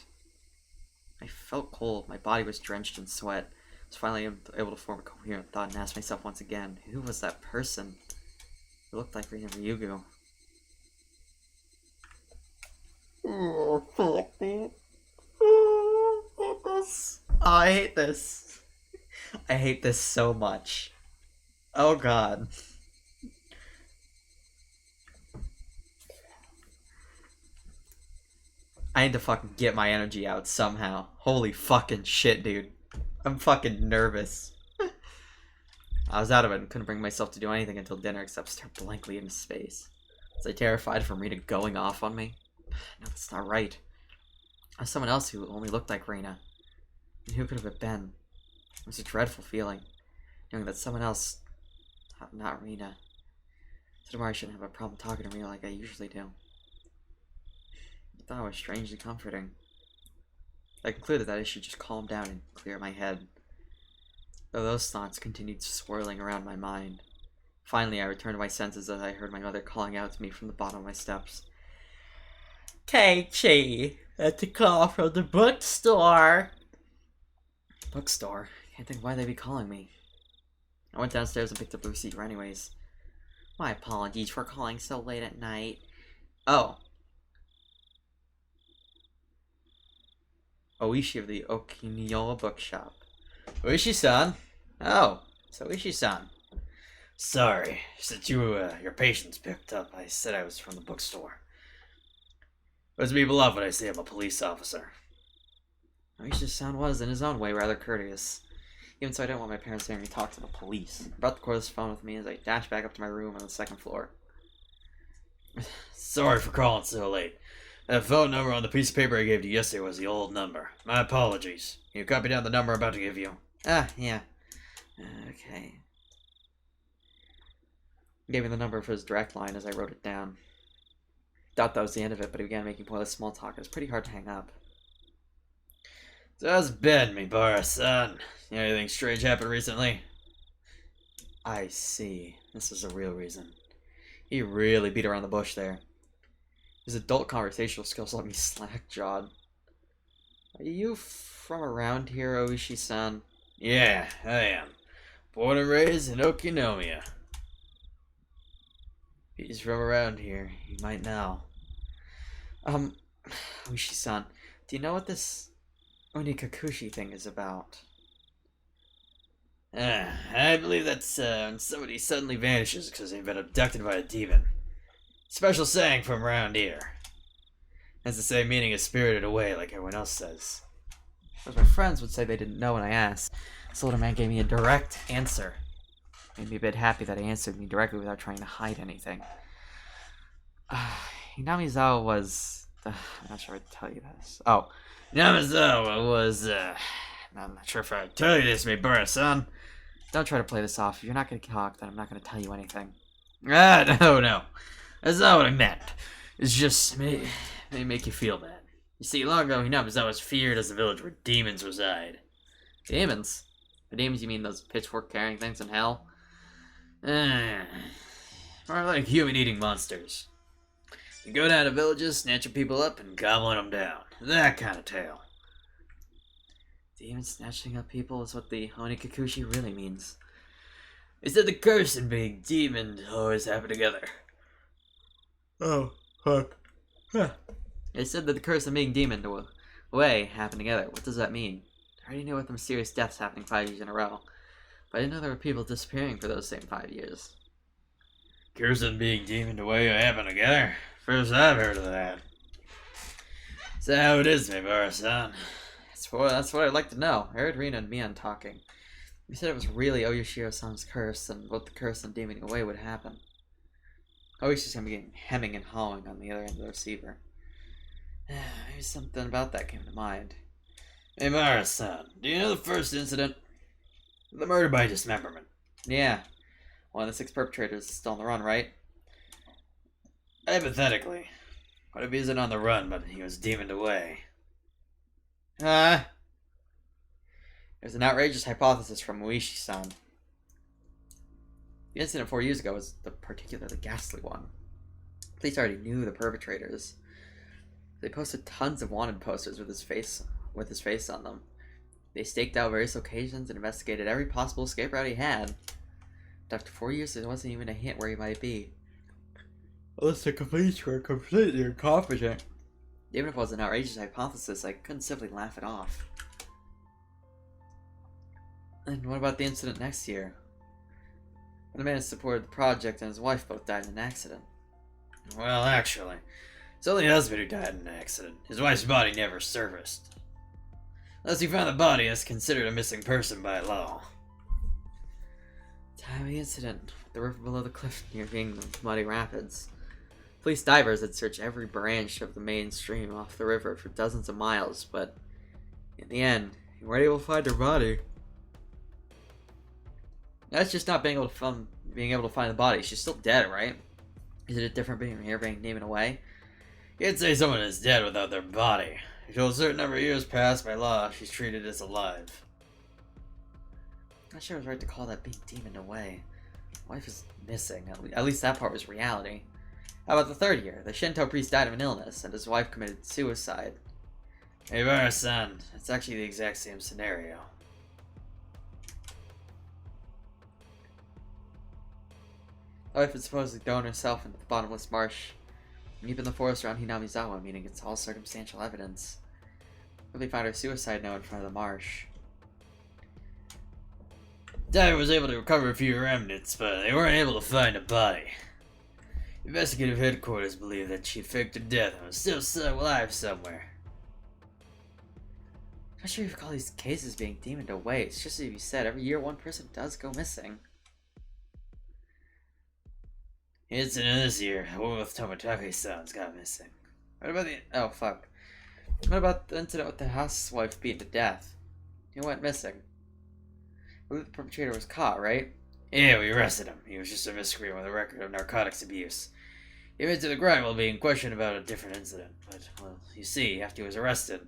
I felt cold. My body was drenched in sweat. I was finally able to form a coherent thought and ask myself once again, who was that person? It looked like Rina Ryugu. Oh, fuck, man. Oh, I hate this. I hate this so much. Oh, God. I need to fucking get my energy out somehow. Holy fucking shit, dude. I'm fucking nervous. I was out of it and couldn't bring myself to do anything until dinner except stare blankly into space. Was I terrified from Rena going off on me? No, that's not right. I was someone else who only looked like Rena. And who could have it been? It was a dreadful feeling, knowing that someone else, not Rena. So tomorrow I shouldn't have a problem talking to Rena like I usually do. I thought it was strangely comforting. I concluded that I should just calm down and clear my head, though those thoughts continued swirling around my mind. Finally, I returned to my senses as I heard my mother calling out to me from the bottom of my steps. Keiichi, that's a call from the bookstore. Bookstore? Can't think why they'd be calling me. I went downstairs and picked up the receiver anyways. My apologies for calling so late at night. Oh. Oishi of the Okinawa Bookshop. Oishi-san? Oh, so Oishi-san. Sorry, since your patients picked up, I said I was from the bookstore. But to be beloved, I say I'm a police officer. Oishi-san was, in his own way, rather courteous. Even so, I didn't want my parents hearing me talk to the police. I brought the cordless phone with me as I dashed back up to my room on the second floor. Sorry for calling so late. That phone number on the piece of paper I gave you yesterday was the old number. My apologies. Can you copy down the number I'm about to give you? Ah, yeah. Okay. He gave me the number for his direct line as I wrote it down. Thought that was the end of it, but he began making pointless small talk. It was pretty hard to hang up. So how's Ben, me Bara-san? Anything strange happened recently? I see. This is the real reason. He really beat around the bush there. His adult conversational skills let me slack-jawed. Are you from around here, Oishi-san? Yeah, I am. Born and raised in Okinawa. He's from around here. He might know. Oishi-san, do you know what this Onikakushi thing is about? I believe that's when somebody suddenly vanishes because they've been abducted by a demon. Special saying from around here. Has the same meaning as spirited away, like everyone else says. As my friends would say they didn't know when I asked. This older man gave me a direct answer. Made me a bit happy that he answered me directly without trying to hide anything. Hinamizawa was... I'm not sure how to tell you this. Oh. Hinamizawa was, I'm not sure if I'd tell you this, Mibara-san. Don't try to play this off. If you're not going to talk, then I'm not going to tell you anything. No. That's not what I meant. It's just, may make you feel bad. You see, long ago, Hinamizawa was feared as a village where demons reside. Demons? The demons you mean those pitchfork-carrying things in hell? Or like human-eating monsters. You go down to villages, snatching people up, and gobbling them down. That kind of tale. Demons snatching up people is what the Onikakushi really means. They said the curse and being demon always happen together. Oh, fuck. Huh. They said that the curse and being demon away happen together. What does that mean? I already knew with the mysterious deaths happening 5 years in a row. But I didn't know there were people disappearing for those same 5 years. Curse and being demon away happen together? First I've heard of that. So how it is, Mibara-san? That's what I'd like to know. I heard Rina and Mian talking. You said it was really Oyashiro-san's curse, and what the curse and demoning away would happen. Oh, he's just gonna be getting hemming and hawing on the other end of the receiver. Maybe something about that came to mind. Hey, Mara-san, do you know the first incident? The murder by dismemberment. Yeah. One of the 6 perpetrators is still on the run, right? Hypothetically. What if he isn't on the run, but he was demoned away? There's an outrageous hypothesis from Muishi-san. The incident 4 years ago was the particularly ghastly one. Police already knew the perpetrators. They posted tons of wanted posters with his face on them. They staked out various locations and investigated every possible escape route he had. But after 4 years, there wasn't even a hint where he might be. Unless the police were completely incompetent. Even if it was an outrageous hypothesis, I couldn't simply laugh it off. And what about the incident next year? When the man who supported the project and his wife both died in an accident. Well, actually, it's only the husband who died in an accident. His wife's body never surfaced. Unless you found the body, it's considered a missing person by law. Time of the incident, the river below the cliff near the muddy rapids. Police divers had searched every branch of the main stream off the river for dozens of miles, but in the end, they weren't able to find her body. That's just not being able to find the body. She's still dead, right? Is it a different being here being named away? You can't say someone is dead without their body. Until a certain number of years pass, by law, she's treated as alive. I'm not sure it was right to call that being demoned away. Wife is missing. At least that part was reality. How about the 3rd year? The Shinto priest died of an illness, and his wife committed suicide. Hey, Mara-san, it's actually the exact same scenario. The wife had supposedly thrown herself into the bottomless marsh, deep in the forest around Hinamizawa, meaning it's all circumstantial evidence. They found her suicide note in front of the marsh. Diver was able to recover a few remnants, but they weren't able to find a body. Investigative headquarters believe that she faked her death and was still alive somewhere. I'm not sure if you call these cases being demoned away. It's just as you said, every year one person does go missing. The incident this year, the woman with Tomitake-san's got missing. What about the... Oh, fuck. What about the incident with the housewife beaten to death? He went missing. I believe the perpetrator was caught, right? Yeah, we arrested him. He was just a miscreant with a record of narcotics abuse. He admitted to the crime while being questioned about a different incident. But, well, you see, after he was arrested,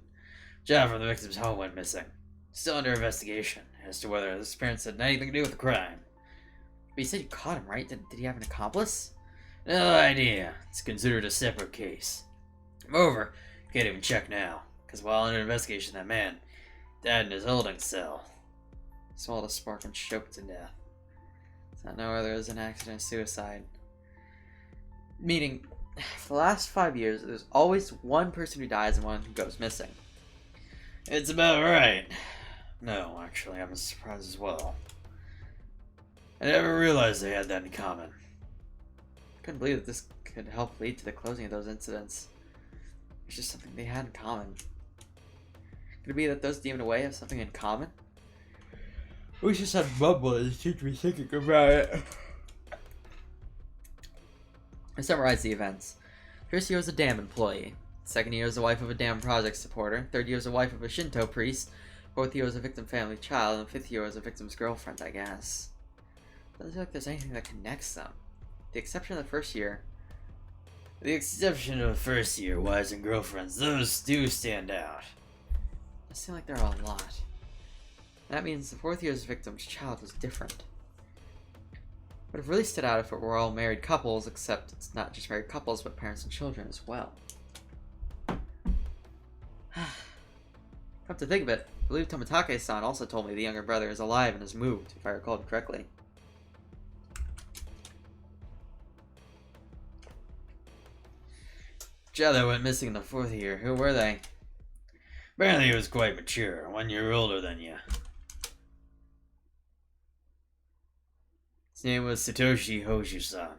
John from the victim's home went missing. Still under investigation as to whether his disappearance had anything to do with the crime. But you said you caught him, right? Did he have an accomplice? No idea. It's considered a separate case. Moreover, can't even check now, because while under investigation, that man died in his holding cell. Swallowed a spark and choked to death. So I know whether it was an accident or suicide. Meaning, for the last 5 years, there's always one person who dies and one who goes missing. It's about right. No, actually, I'm surprised as well. I never realized they had that in common. Couldn't believe that this could help lead to the closing of those incidents. It's just something they had in common. Could it be that those demoned away have something in common? We just had bubble and seem to be thinking about it. I summarize the events. First year was a dam employee. Second year was the wife of a dam project supporter. Third year was the wife of a Shinto priest. Fourth year was a victim family child. And the fifth year was a victim's girlfriend, I guess. Doesn't look like there's anything that connects them. With the exception of the first year. With the exception of the first year, wives and girlfriends, those do stand out. It seems like there are a lot. That means the fourth year's victim's child was different. Would have really stood out if it were all married couples, except it's not just married couples, but parents and children as well. Come to think of it, I believe Tomitake-san also told me the younger brother is alive and has moved, if I recalled correctly. Child that went missing in the fourth year, who were they? Apparently he was quite mature, 1 year older than you. His name was Satoshi Hoshu-san.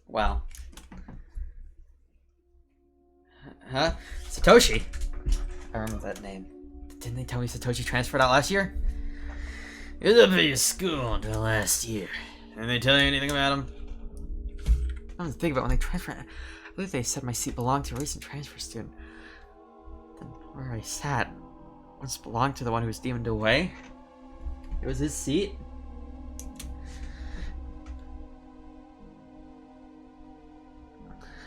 Well. Huh? Satoshi? I remember that name. Didn't they tell me Satoshi transferred out last year? He was up at your school until last year. Didn't they tell you anything about him? I was thinking about when they transferred. I believe they said my seat belonged to a recent transfer student. Then where I sat once belonged to the one who was deemed away. It was his seat.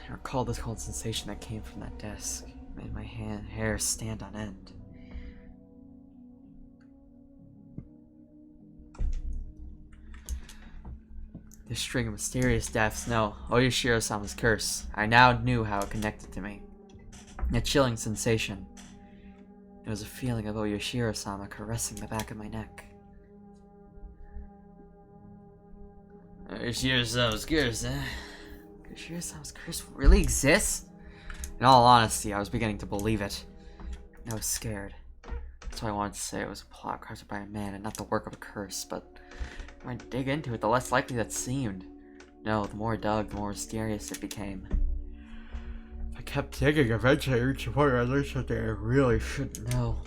I recall the cold sensation that came from that desk. It made my hair stand on end. This string of mysterious deaths, no, Oyashiro-sama's curse. I now knew how it connected to me. A chilling sensation. It was a feeling of Oyashiro-sama caressing the back of my neck. Oyashiro-sama's curse, huh? Oyashiro-sama's curse really exists? In all honesty, I was beginning to believe it. I was scared. That's why I wanted to say it was a plot crafted by a man and not the work of a curse, but the more I dig into it, the less likely that seemed. No, the more I dug, the more mysterious it became. I kept digging, eventually I reached a point where I learned something I really shouldn't know.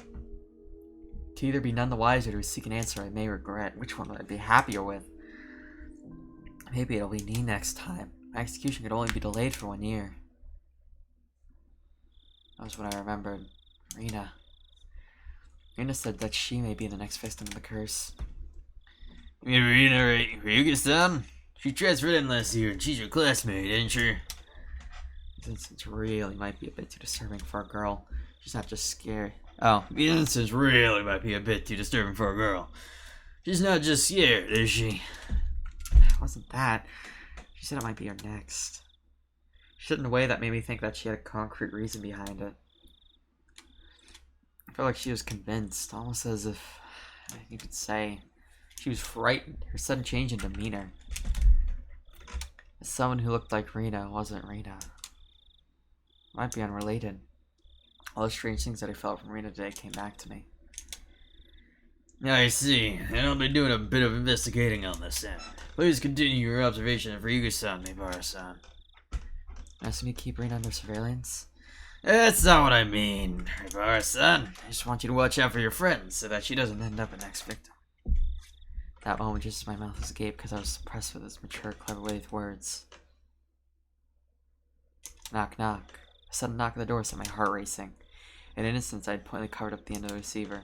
To either be none the wiser or to seek an answer I may regret, which one would I be happier with? Maybe it'll be me next time. My execution could only be delayed for 1 year. That was when I remembered Rena. Rena said that she may be the next victim of the curse. You mean Rena, right? Ryuga-san? She transferred in last year and she's your classmate, ain't she? This instance really might be a bit too disturbing for a girl. She's not just scared. Oh, the instance really might be a bit too disturbing for a girl. She's not just scared, is she? It wasn't that. She said it might be her next. She said it in a way that made me think that she had a concrete reason behind it. I felt like she was convinced, almost as if, you could say, she was frightened. Her sudden change in demeanor. As someone who looked like Rena wasn't Rena. Might be unrelated. All the strange things that I felt from Rena today came back to me. I see, and I'll be doing a bit of investigating on this end. Please continue your observation of Ryuga-san, Mibara-san. Asking me to keep Rena under surveillance? That's not what I mean, Mibara-san. I just want you to watch out for your friends so that she doesn't end up a next victim. That moment, just as my mouth was agape because I was impressed with his mature, clever way with words. Knock, knock. A sudden knock at the door set my heart racing. In an instant, I'd pointedly covered up the end of the receiver.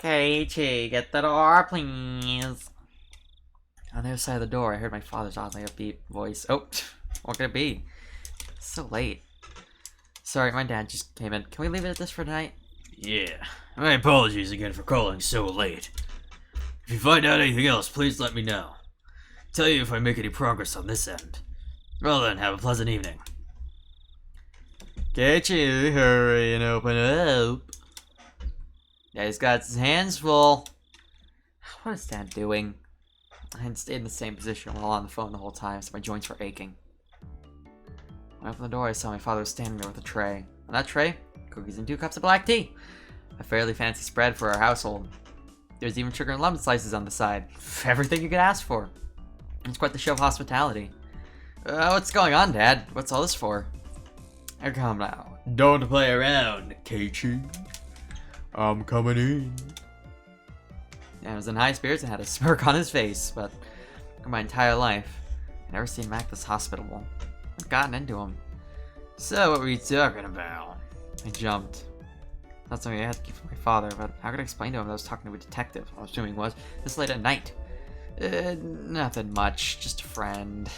Keiichi, get the door, please. On the other side of the door, I heard my father's oddly upbeat voice. Oh, what could it be? It's so late. Sorry, my dad just came in. Can we leave it at this for tonight? Yeah, my apologies again for calling so late. If you find out anything else, please let me know. Tell you if I make any progress on this end. Well then, have a pleasant evening. Keiichi, hurry and open up. Yeah, he's got his hands full. What is Dad doing? I had stayed in the same position while on the phone the whole time, so my joints were aching. When I opened the door, I saw my father was standing there with a tray. On that tray, cookies and 2 cups of black tea. A fairly fancy spread for our household. There's even sugar and lemon slices on the side. Everything you could ask for. It's quite the show of hospitality. What's going on, Dad? What's all this for? Come now. Don't play around, Keiichi. I'm coming in. I was in high spirits and had a smirk on his face, but for my entire life, I've never seen him act this hospitable. I've gotten into him. So what were you talking about? I jumped. Not something I had to keep from my father, but how could I explain to him that I was talking to a detective? I was assuming was this late at night. Nothing much, just a friend.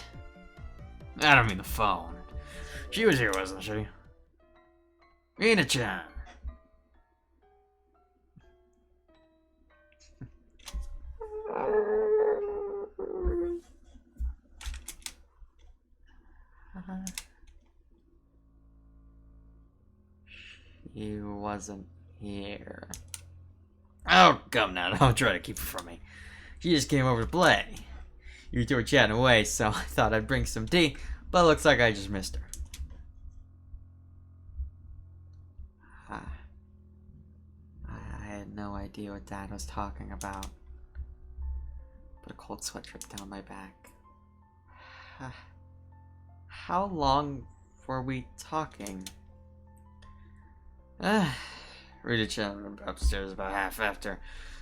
I don't mean the phone. She was here, wasn't she? Rena-chan. She wasn't here. Oh, come now, don't try to keep her from me. She just came over to play. You two were chatting away, so I thought I'd bring some tea, but it looks like I just missed her. I had no idea what Dad was talking about, but a cold sweat dripped down my back. How long were we talking? Rita chatted upstairs about half after.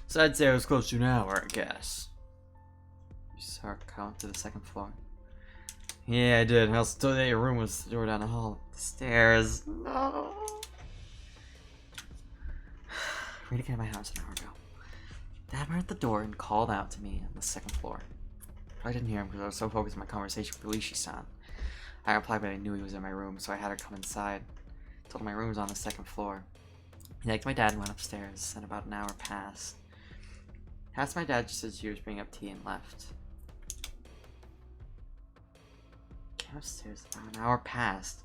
So I'd say it was close to an hour, I guess. You saw her come to the second floor. Yeah, I did. I also told you that your room was the door down the hall. The stairs. No. Rita came to my house an hour ago. Dad went at the door and called out to me on the second floor. I didn't hear him because I was so focused on my conversation with Higurashi-san. I replied, but I knew he was in my room, so I had her come inside. I told him my room was on the second floor. He thanked my dad and went upstairs, and about an hour passed. I asked my dad just as he was bringing up tea and left. Came upstairs, about an hour passed.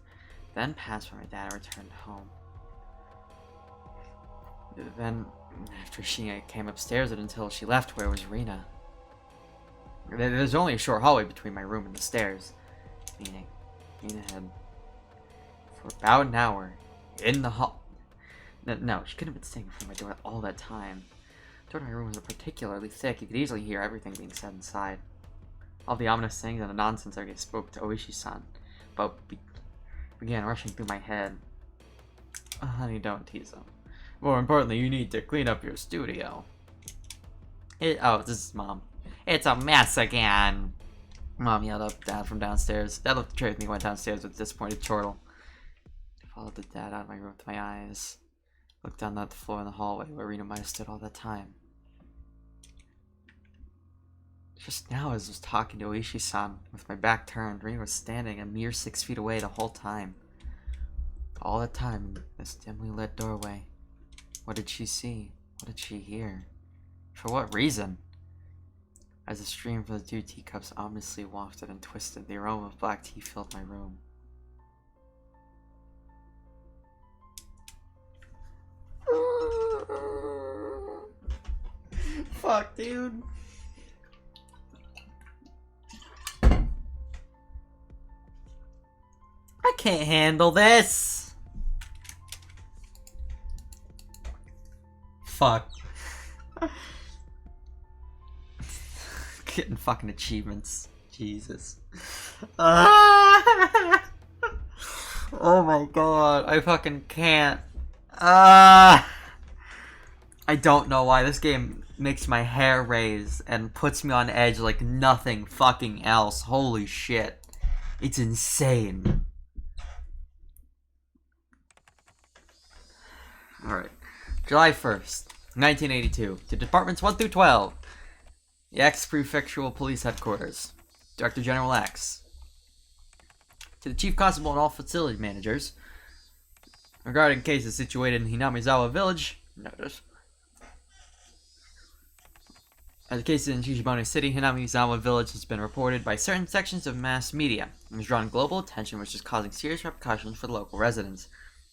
Then passed when my dad returned home. Then, after she came upstairs until she left, where was Rena? There's only a short hallway between my room and the stairs. Meaning, Rena had, for about an hour, in the hall. No, she couldn't have been staying before my door all that time. The door to my room was particularly thick. You could easily hear everything being said inside. All the ominous things and the nonsense I spoke to Oishi-san about began rushing through my head. Oh, honey, don't tease him. More importantly, you need to clean up your studio. Oh, this is Mom. It's a mess again. Mom yelled up Dad from downstairs. Dad looked betrayed with me and went downstairs with a disappointed chortle. I followed the Dad out of my room with my eyes. Looked down at the floor in the hallway where Rena might have stood all that time. Just now, as I was talking to Oishi-san, with my back turned, Rena was standing a mere 6 feet away the whole time. All the time in this dimly lit doorway. What did she see? What did she hear? For what reason? As the stream from the 2 teacups ominously wafted and twisted, the aroma of black tea filled my room. Fuck, dude. I can't handle this. Fuck. Getting fucking achievements. Jesus. Oh my god. I fucking can't. I don't know why this game makes my hair raise and puts me on edge like nothing fucking else. Holy shit. It's insane. Alright. July 1st, 1982. To Departments 1 through 12. The X-Prefectural Police Headquarters. Director General X. To the Chief Constable and all facility managers. Regarding cases situated in Hinamizawa Village, notice. As a case in Shishibane City, Hinamizawa Village has been reported by certain sections of mass media and has drawn global attention, which is causing serious repercussions for the local residents.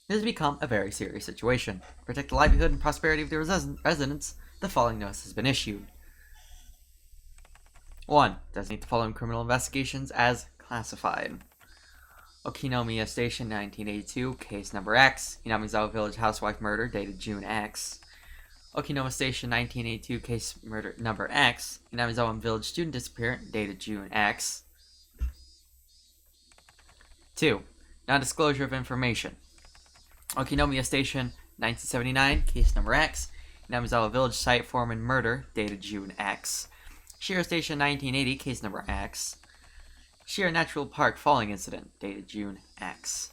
It has become a very serious situation. To protect the livelihood and prosperity of the residents, the following notice has been issued. 1. Designate the following criminal investigations as classified. Okinomiya Station, 1982, case number X. Hinamizawa Village housewife murder, dated June X. Okinoma Station, 1982, case murder number X. Hinamizawa Village student disappearance, dated June X. 2. Non-disclosure of information. Okinomiya Station, 1979, case number X. Hinamizawa Village site foreman murder, dated June X. Shiro Station, 1980, case number X. Shiro Natural Park falling incident, dated June X.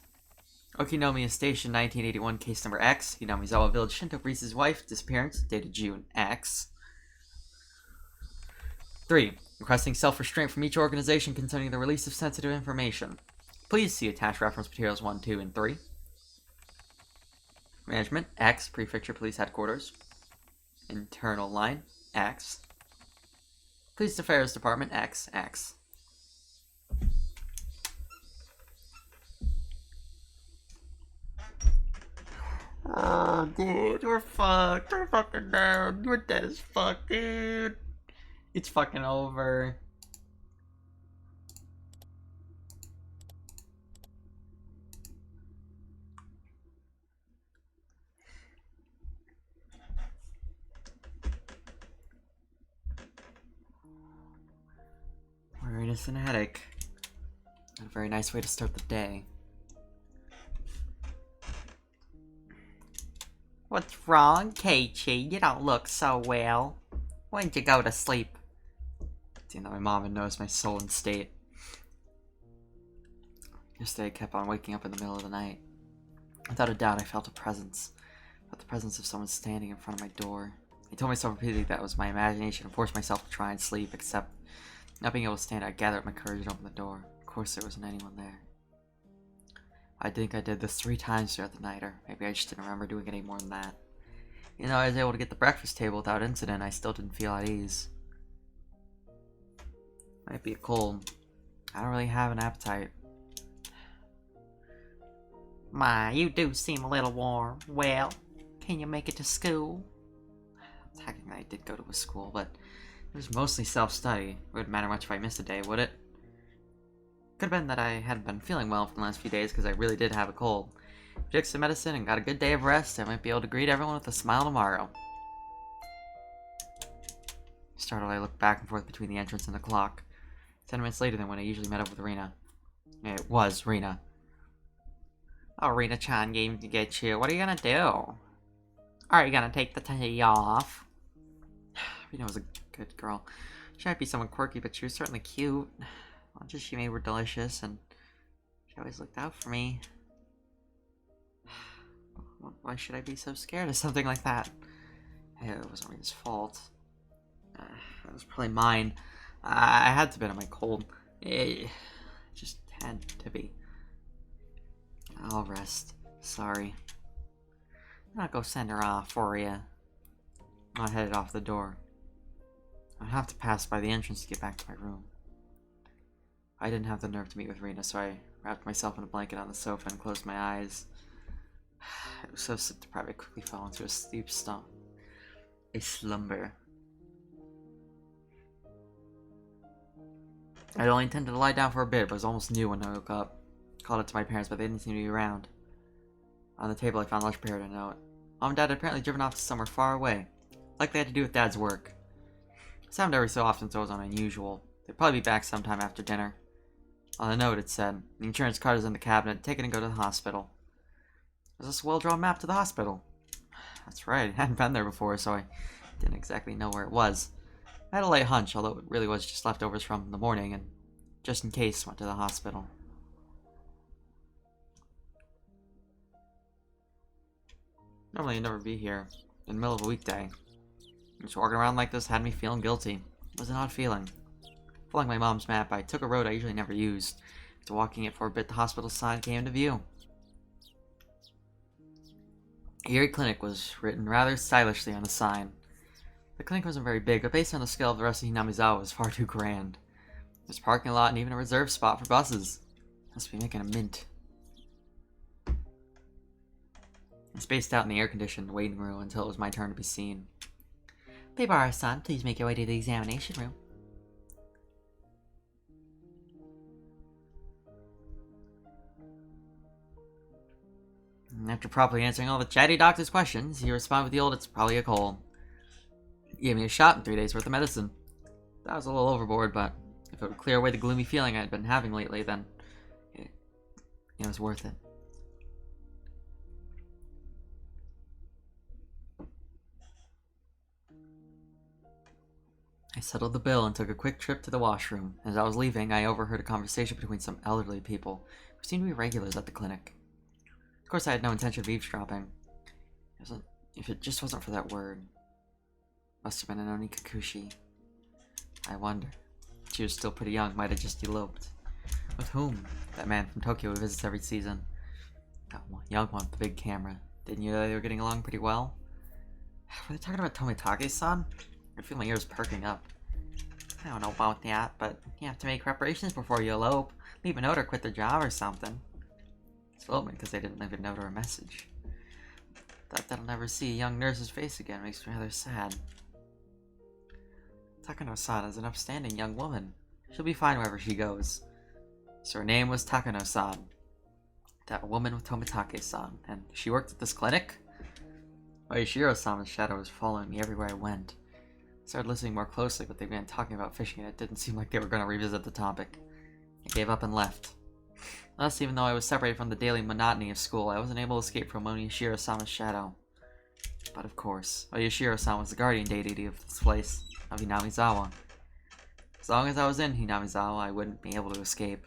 Okinomiya Station, 1981, case number X. Hinamizawa Village Shinto priest's wife disappearance, dated June X. 3. Requesting self-restraint from each organization concerning the release of sensitive information. Please see attached reference materials 1, 2, and 3. Management, X. Prefecture Police Headquarters. Internal line, X. Police Affairs Department, X, X. Oh, dude, we're fucked. We're fucking down. We're dead as fuck, dude. It's fucking over. We're in a fanatic. Not a very nice way to start the day. What's wrong, Keiichi? You don't look so well. When'd you go to sleep? Seeing that my mom had noticed my sullen state. Yesterday I kept on waking up in the middle of the night. Without a doubt, I felt a presence. Felt the presence of someone standing in front of my door. I told myself repeatedly that it was my imagination and forced myself to try and sleep, except not being able to stand, I gathered up my courage and opened the door. Of course, there wasn't anyone there. I think I did this 3 times throughout the night, or maybe I just didn't remember doing any more than that. You know, I was able to get the breakfast table without incident. I still didn't feel at ease. Might be a cold. I don't really have an appetite. My, you do seem a little warm. Well, can you make it to school? Technically, I did go to a school, but it was mostly self-study. It wouldn't matter much if I missed a day, would it? Could have been that I hadn't been feeling well for the last few days because I really did have a cold. If I took some medicine and got a good day of rest, I might be able to greet everyone with a smile tomorrow. Startled, I looked back and forth between the entrance and the clock. 10 minutes later than when I usually met up with Rena. It was Rena. Oh, Rena-chan came to get you. What are you gonna do? Are you gonna take the tea off? Rena was a good girl. She might be somewhat quirky, but she was certainly cute. Lunches she made were delicious, and she always looked out for me. Why should I be so scared of something like that? It wasn't Rena's fault. It was probably mine. I had to be on my cold. It just had to be. I'll rest. Sorry. I'll go send her off for you. I headed off the door. I'd have to pass by the entrance to get back to my room. I didn't have the nerve to meet with Rena, so I wrapped myself in a blanket on the sofa and closed my eyes. I was so sleep deprived I quickly fell into a slumber. I'd only intended to lie down for a bit, but was almost new when I woke up. Called it to my parents, but they didn't seem to be around. On the table, I found lunch prepared and a note. Mom and Dad had apparently driven off to somewhere far away. Likely had to do with Dad's work. This happened every so often, so it wasn't unusual. They'd probably be back sometime after dinner. On the note, it said, the insurance card is in the cabinet, take it and go to the hospital. There's this well-drawn map to the hospital. That's right, I hadn't been there before, so I didn't exactly know where it was. I had a light hunch, although it really was just leftovers from the morning, and just in case, went to the hospital. Normally I'd never be here, in the middle of a weekday. Just walking around like this had me feeling guilty. It was an odd feeling. Following my mom's map, I took a road I usually never used. After walking it for a bit, the hospital sign came into view. Erie Clinic was written rather stylishly on the sign. The clinic wasn't very big, but based on the scale of the rest of Hinamizawa, it was far too grand. There's a parking lot and even a reserved spot for buses. Must be making a mint. I spaced out in the air-conditioned waiting room until it was my turn to be seen. Bibara-san, please make your way to the examination room. After properly answering all the chatty doctor's questions, he responded with the old, it's probably a cold. He gave me a shot and 3 days worth of medicine. That was a little overboard, but if it would clear away the gloomy feeling I'd been having lately, then it was worth it. I settled the bill and took a quick trip to the washroom. As I was leaving, I overheard a conversation between some elderly people who seemed to be regulars at the clinic. Of course, I had no intention of eavesdropping. If it just wasn't for that word. Must have been an Onikakushi. I wonder. She was still pretty young, might have just eloped. With whom? That man from Tokyo who visits every season. That one, young one with the big camera. Didn't you know they were getting along pretty well? Were they talking about Tomitake-san? I feel my ears perking up. I don't know about that, but you have to make preparations before you elope. Leave a note or quit the job or something. It's elopement because they didn't leave a note or a message. Thought that I'll never see a young nurse's face again makes me rather sad. Takano-san is an upstanding young woman. She'll be fine wherever she goes. So her name was Takano-san. That woman with Tomitake-san. And she worked at this clinic? Oishiro-sama's shadow was following me everywhere I went. I started listening more closely, but they began talking about fishing and it didn't seem like they were going to revisit the topic. I gave up and left. Thus, even though I was separated from the daily monotony of school, I wasn't able to escape from Oishiro-sama's shadow. But of course, Yashiro-san was the guardian deity of this place, of Hinamizawa. As long as I was in Hinamizawa, I wouldn't be able to escape.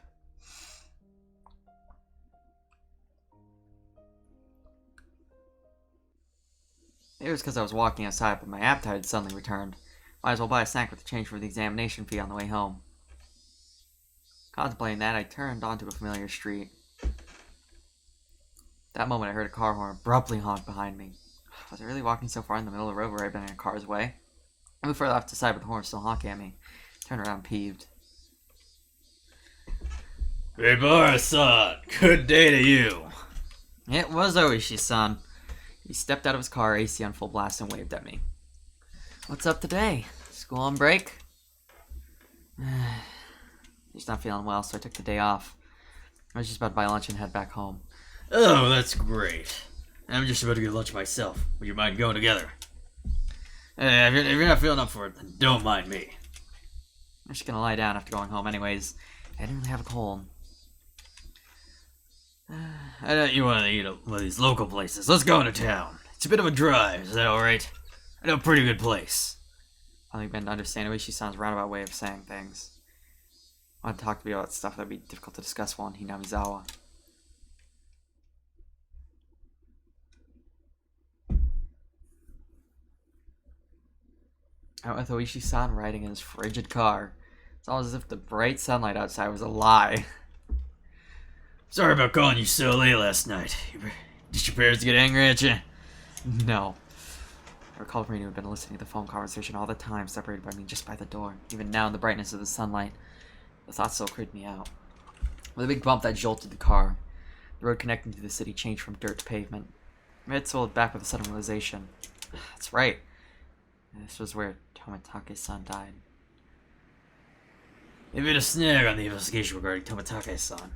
It was because I was walking outside, but my appetite had suddenly returned. Might as well buy a snack with the change for the examination fee on the way home. Contemplating that, I turned onto a familiar street. That moment, I heard a car horn abruptly honk behind me. Was I really walking so far in the middle of the road where I'd been in a car's way? I moved further off to the side, but the horn was still honking at me. Turned around peeved. Higurashi-san, good day to you. It was Oishi-san. He stepped out of his car, AC on full blast, and waved at me. What's up today? School on break? He's not feeling well, so I took the day off. I was just about to buy lunch and head back home. Oh, that's great. I'm just about to get lunch myself. Would you mind going together? If you're not feeling up for it, then don't mind me. I'm just gonna lie down after going home anyways. I didn't really have a cold. I know you want to eat at one of these local places. Let's go into town. It's a bit of a drive. Is that alright? I know a pretty good place. Finally began to understand Oishi-san's roundabout way of saying things. I wanted to talk to me about stuff that'd be difficult to discuss while in Hinamizawa. Out with Oishi-san riding in his frigid car. It's almost as if the bright sunlight outside was a lie. Sorry about calling you so late last night. Did your parents get angry at you? No. I recalled Marina had been listening to the phone conversation all the time, separated by me just by the door. Even now in the brightness of the sunlight, the thought still creeped me out. With a big bump that jolted the car, the road connecting to the city changed from dirt to pavement. My head swelled back with a sudden realization. That's right. This was where Tomitake-san died. They've been a snag on the investigation regarding Tomitake-san.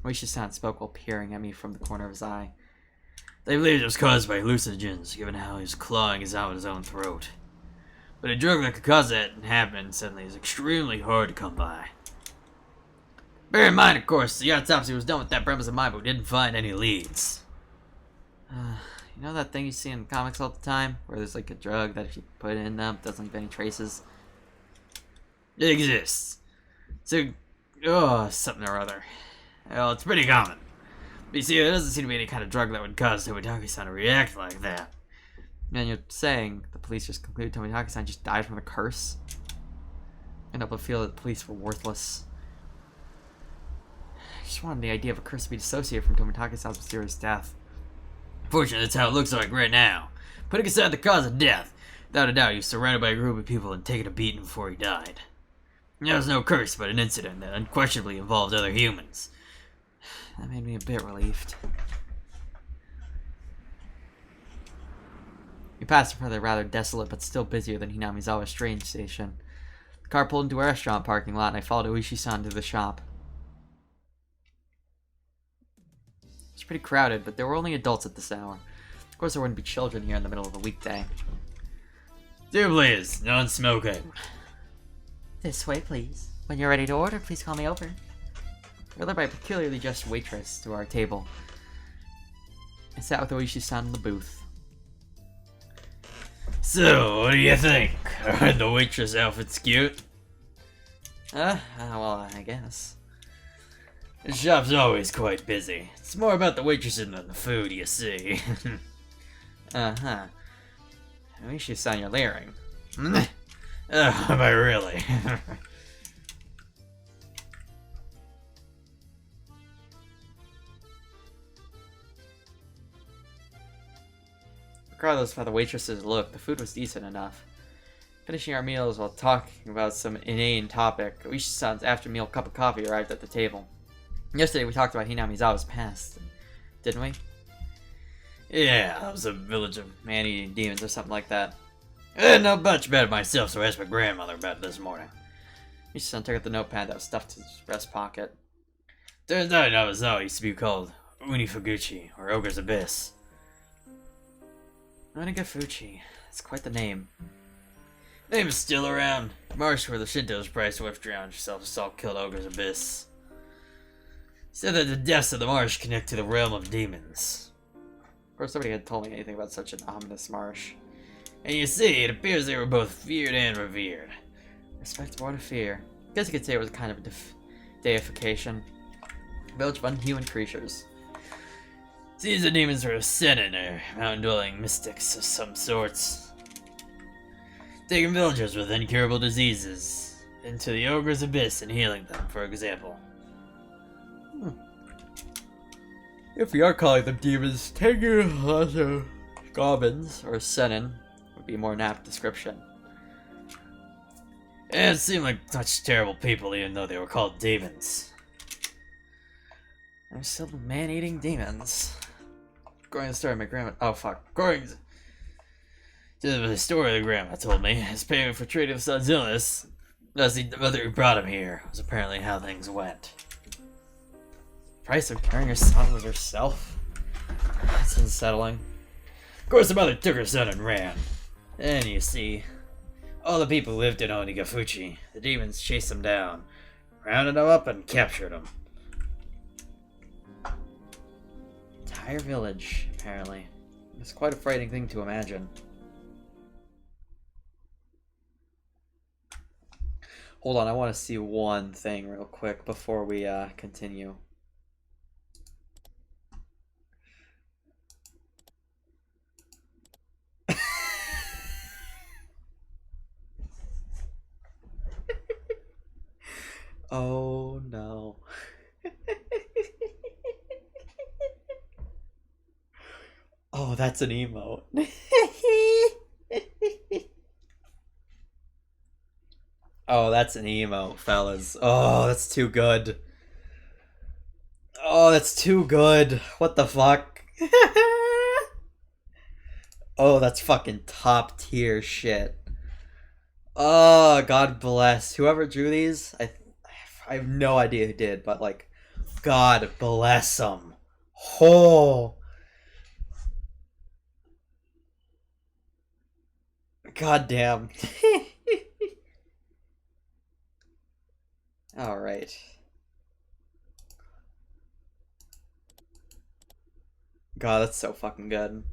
Oishi-san spoke while peering at me from the corner of his eye. They believed it was caused by hallucinogens, given how he was clawing out his own throat. But a drug that could cause that to happen suddenly is extremely hard to come by. Bear in mind, of course, the autopsy was done with that premise in mind, but we didn't find any leads. You know that thing you see in comics all the time? Where there's like a drug that if you put it in them, it doesn't leave any traces? It exists. So, something or other. Well, it's pretty common. But you see, there doesn't seem to be any kind of drug that would cause Tomitake-san to react like that. And you're saying the police just concluded Tomitake-san just died from a curse? And up to feel that the police were worthless. I just wanted the idea of a curse to be dissociated from Tomitake-san's mysterious death. Fortunately, that's how it looks like right now. Putting aside the cause of death, without a doubt he was surrounded by a group of people and taken a beating before he died. There was no curse, but an incident that unquestionably involved other humans. That made me a bit relieved. We passed in front of the rather desolate but still busier than Hinamizawa's train station. The car pulled into a restaurant parking lot and I followed Oishi-san to the shop. It was pretty crowded, but there were only adults at this hour. Of course there wouldn't be children here in the middle of a weekday. Do please, non-smoking. This way, please. When you're ready to order, please call me over. We were led by a peculiarly dressed waitress to our table. I sat with Oishi-san in the booth. So, what do you think? Are the waitress outfits cute? Well, I guess. The shop's always quite busy. It's more about the waitresses than the food, you see. Uh-huh. Oishi-san, you're leering. Am I really? Regardless of how the waitresses looked, the food was decent enough. Finishing our meals while talking about some inane topic, Oishi-san's after-meal cup of coffee arrived at the table. Yesterday we talked about Hinamizawa's past, didn't we? Yeah, that was a village of Man-eating demons or something like that. I didn't know much about it myself, so I asked my grandmother about it this morning. Oishi-san took out the notepad that was stuffed in his breast pocket. Turns out Hinamizawa used to be called Unifuguchi, or Ogre's Abyss. Onigafuchi. That's quite the name. Name is still around. Marsh where the Shinto's priest wife drowned herself, assault killed Ogre's Abyss. Said that the deaths of the marsh connect to the realm of demons. course, nobody had told me anything about such an ominous marsh. And you see, it appears they were both feared and revered. Respect more to fear. Guess you could say it was kind of a deification. Village of unhuman creatures. Seems the demons were ascendant or mountain-dwelling mystics of some sorts. Taking villagers with incurable diseases into the ogre's abyss and healing them, for example. If we are calling them demons, taking lesser goblins or senin would be a more apt description. And it seemed like such terrible people, even though they were called demons. They're still man-eating demons. According to the story, my grandma. Oh fuck. According to the story the grandma told me, as payment for treating the son's illness, thus the mother who brought him here was apparently how things went. Price of carrying your son was herself? That's unsettling. Of course, the mother took her son and ran. And you see, all the people who lived in Onigafuchi, the demons chased them down, rounded them up, and captured them. Entire village, apparently. It's quite a frightening thing to imagine. Hold on, I want to see one thing real quick before we continue. Oh no. Oh, that's an emote. Oh, that's an emote, fellas. Oh, that's too good. Oh, that's too good. What the fuck? Oh, that's fucking top tier shit. Oh, God bless. Whoever drew these, I have no idea who did, but like, God bless them. Oh. God damn. Alright. God, that's so fucking good.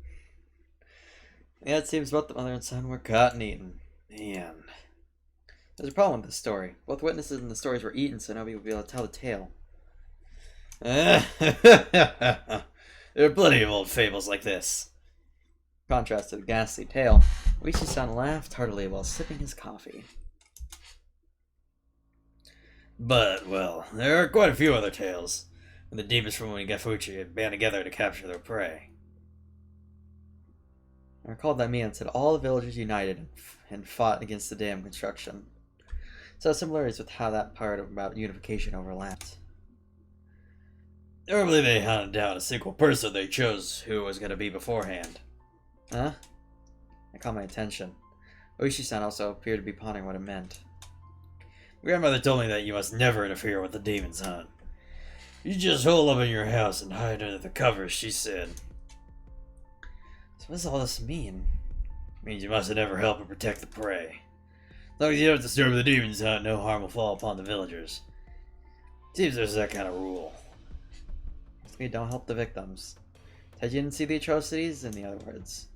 Yeah, it seems both the mother and son were caught and eaten. Man. There's a problem with this story. Both witnesses in the stories were eaten, so nobody would be able to tell the tale. There are plenty of old fables like this. Contrast to the ghastly tale, Oishi-san laughed heartily while sipping his coffee. But, well, there are quite a few other tales, when the demons from Onigafuchi had band together to capture their prey. I recalled that man said all the villagers united and fought against the dam construction. So similarities with how that part about unification overlapped. Normally they hunted down a single person they chose who was going to be beforehand. Huh? That caught my attention. Oishi-san also appeared to be pondering what it meant. Grandmother told me that you must never interfere with the demons hunt. You just hole up in your house and hide under the covers, she said. So what does all this mean? Means you must never help or protect the prey. As long as you don't disturb the demons hunt, no harm will fall upon the villagers. Seems there's that kind of rule. We don't help the victims. Said you didn't see the atrocities, in the other words.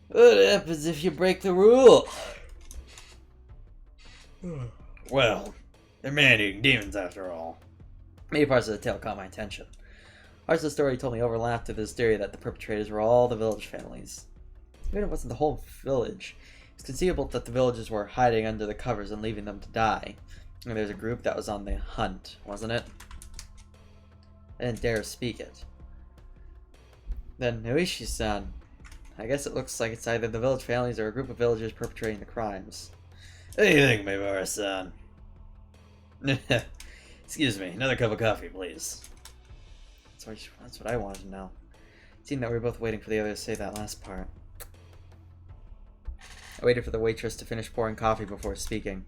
What happens if you break the rule? Well, they're man-eating demons after all. Many parts of the tale caught my attention. Parts of the story told me overlapped with this theory that the perpetrators were all the village families. Even if it wasn't the whole village, it's conceivable that the villagers were hiding under the covers and leaving them to die. And there's a group that was on the hunt, wasn't it? I didn't dare speak it. Then Noishi-san. I guess it looks like it's either the village families or a group of villagers perpetrating the crimes. What do you think, Maibara-san? Excuse me, another cup of coffee, please. That's what I wanted to know. It seemed that we were both waiting for the other to say that last part. I waited for the waitress to finish pouring coffee before speaking.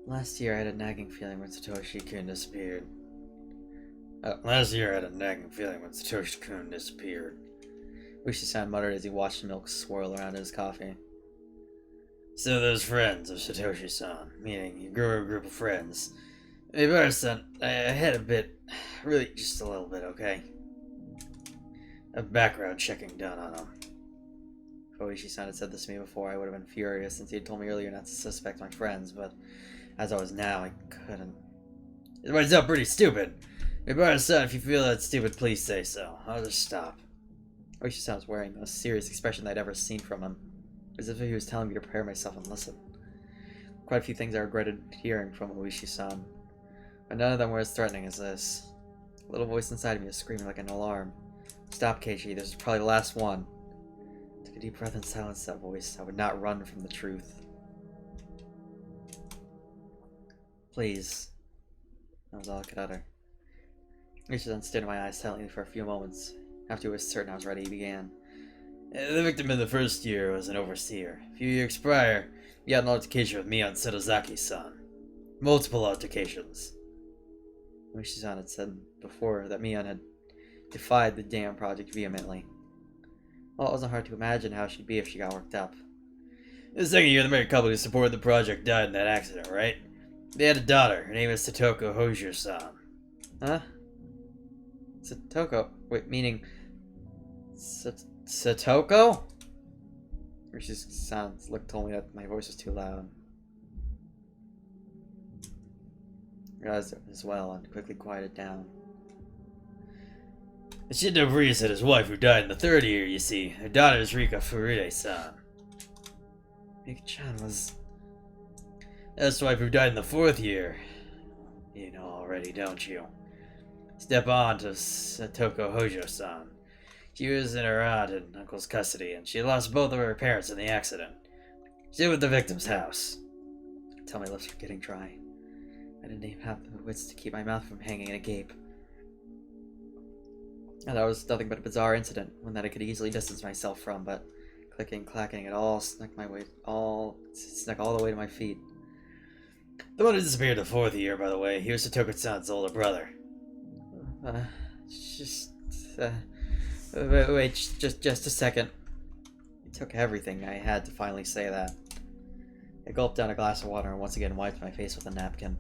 Last year I had a nagging feeling when Satoshi-kun disappeared. Last year I had a nagging feeling when Satoshi-kun disappeared. Ushi-san muttered as he watched the milk swirl around his coffee. So those friends of Satoshi-san, meaning you grew a group of friends, Hey, Barasan, I had a bit, really just a little bit, okay? A background checking done on him. If Oishi-san had said this to me before, I would have been furious since he had told me earlier not to suspect my friends, but as I was now, I couldn't. It might sound pretty stupid. Hey, Barasan, if you feel that's stupid, please say so. I'll just stop. Oishi-san was wearing the most serious expression I'd ever seen from him, as if he was telling me to prepare myself and listen. Quite a few things I regretted hearing from Oishi-san, but none of them were as threatening as this. A little voice inside of me was screaming like an alarm. Stop, Keiichi, this is probably the last one. I took a deep breath and silenced that voice. I would not run from the truth. Please. That was all I could utter. Oishi-san stared in my eyes silently for a few moments. After he was certain I was ready, he began. The victim in the first year was an overseer. A few years prior, he had an altercation with Mion Setozaki-san. Multiple altercations. Oishi-san had said before that Mion had defied the dam project vehemently. Well, it wasn't hard to imagine how she'd be if she got worked up. The second year, the married couple who supported the project died in that accident, right? They had a daughter. Her name is Satoko Hojo-san. Huh? Satoko? Wait, meaning... Satoko? Oishi-san told me that my voice was too loud. I realized it as well and quickly quieted down. Shindo Breeze had his wife who died in the third year, you see. Her daughter is Rika Furude-san. Mika-chan was... That's the wife who died in the fourth year. You know already, don't you? Step on to Satoko Hojo-san. She was in her aunt and uncle's custody, and she lost both of her parents in the accident. She lived at the victim's house. Tell my lips were getting dry. I didn't even have the wits to keep my mouth from hanging agape. And that was nothing but a bizarre incident, one that I could easily distance myself from, but clicking, clacking, it all snuck all the way to my feet. The one who disappeared the fourth year, by the way, he was Satoko-san's older brother. Wait, just a second. It took everything I had to finally say that. I gulped down a glass of water and once again wiped my face with a napkin.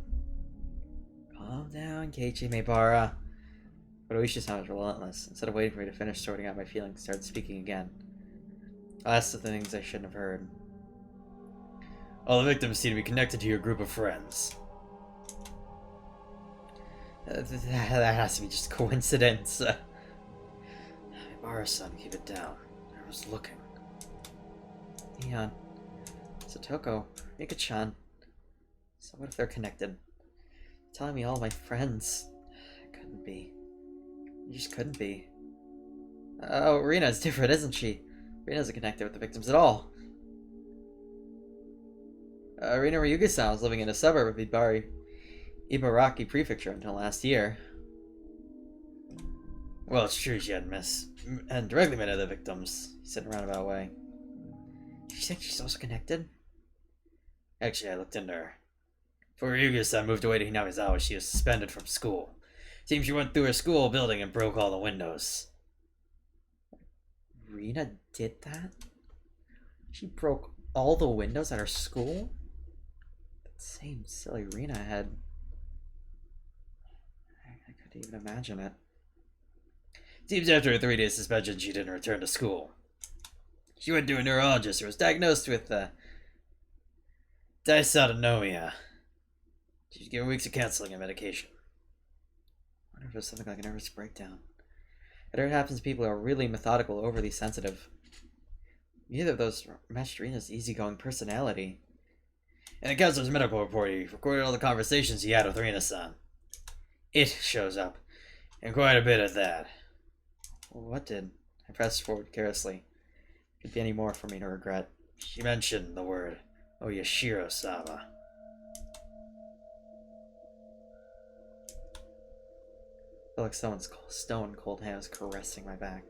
Calm down, Keiichi Maebara. But Oishi-san was relentless. Instead of waiting for me to finish sorting out my feelings, started speaking again. I asked the things I shouldn't have heard. All the victims seem to be connected to your group of friends. That has to be just coincidence. Maebara-san, keep it down. I was looking. Mion, Satoko, Mika-chan. So what if they're connected? Telling me all my friends. It couldn't be. It just couldn't be. Oh, Rena's different, isn't she? Rena isn't connected with the victims at all. Rena Ryuga-san was living in a suburb of Ibaraki Prefecture until last year. Well, it's true she hadn't directly met other victims. He said in a roundabout way. Do you think she's also connected? Actually, I looked into her. Before Ryuga-san moved away to Hinamizawa, she was suspended from school. Seems she went through her school building and broke all the windows. Rena did that? She broke all the windows at her school? That same silly Rena had... I couldn't even imagine it. Seems after her 3-day suspension, she didn't return to school. She went to a neurologist who was diagnosed with dysautonomia. She was given weeks of counseling and medication. I wonder if it was something like a nervous breakdown. It already happens to people who are really methodical, overly sensitive. Neither of those matched Rena's easygoing personality. In the counselor's medical report, he recorded all the conversations he had with Rena-san. It shows up, and quite a bit of that. What did? I pressed forward carelessly. Could be any more for me to regret. She mentioned the word Oyashiro-sama. I felt like someone's stone cold hand was caressing my back.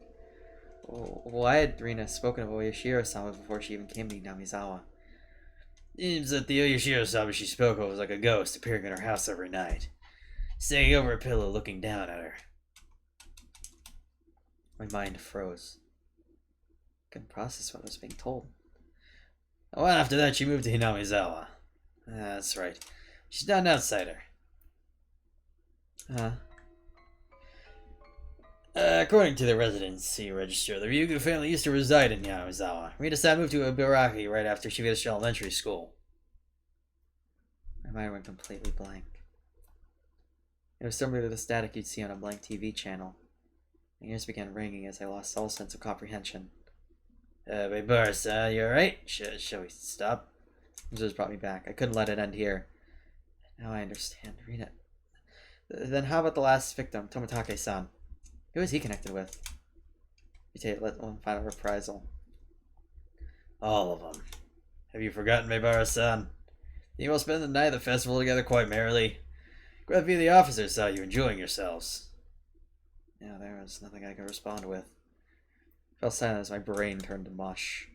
Why had Rena spoken of Oyashiro-sama before she even came to Namizawa? Seems that the Oyashiro-sama she spoke of was like a ghost appearing in her house every night, staying over a pillow looking down at her. My mind froze. I couldn't process what I was being told. Well, after that, she moved to Hinamizawa. That's right. She's not an outsider. Huh? According to the residency register, the Ryugu family used to reside in Yamazawa. Rita-san moved to Higurashi right after she finished elementary school. My mind went completely blank. It was similar to the static you'd see on a blank TV channel. My ears began ringing as I lost all sense of comprehension. Baibara-san, you alright? Shall we stop? This just brought me back. I couldn't let it end here. Now I understand. Rina. Then how about the last victim, Tomitake-san? Who is he connected with? You let one final reprisal. All of them. Have you forgotten, Baibara-san? You all spent the night at the festival together quite merrily. Quite a few of the officers saw you enjoying yourselves. Yeah, there was nothing I could respond with. I fell silent as my brain turned to mush.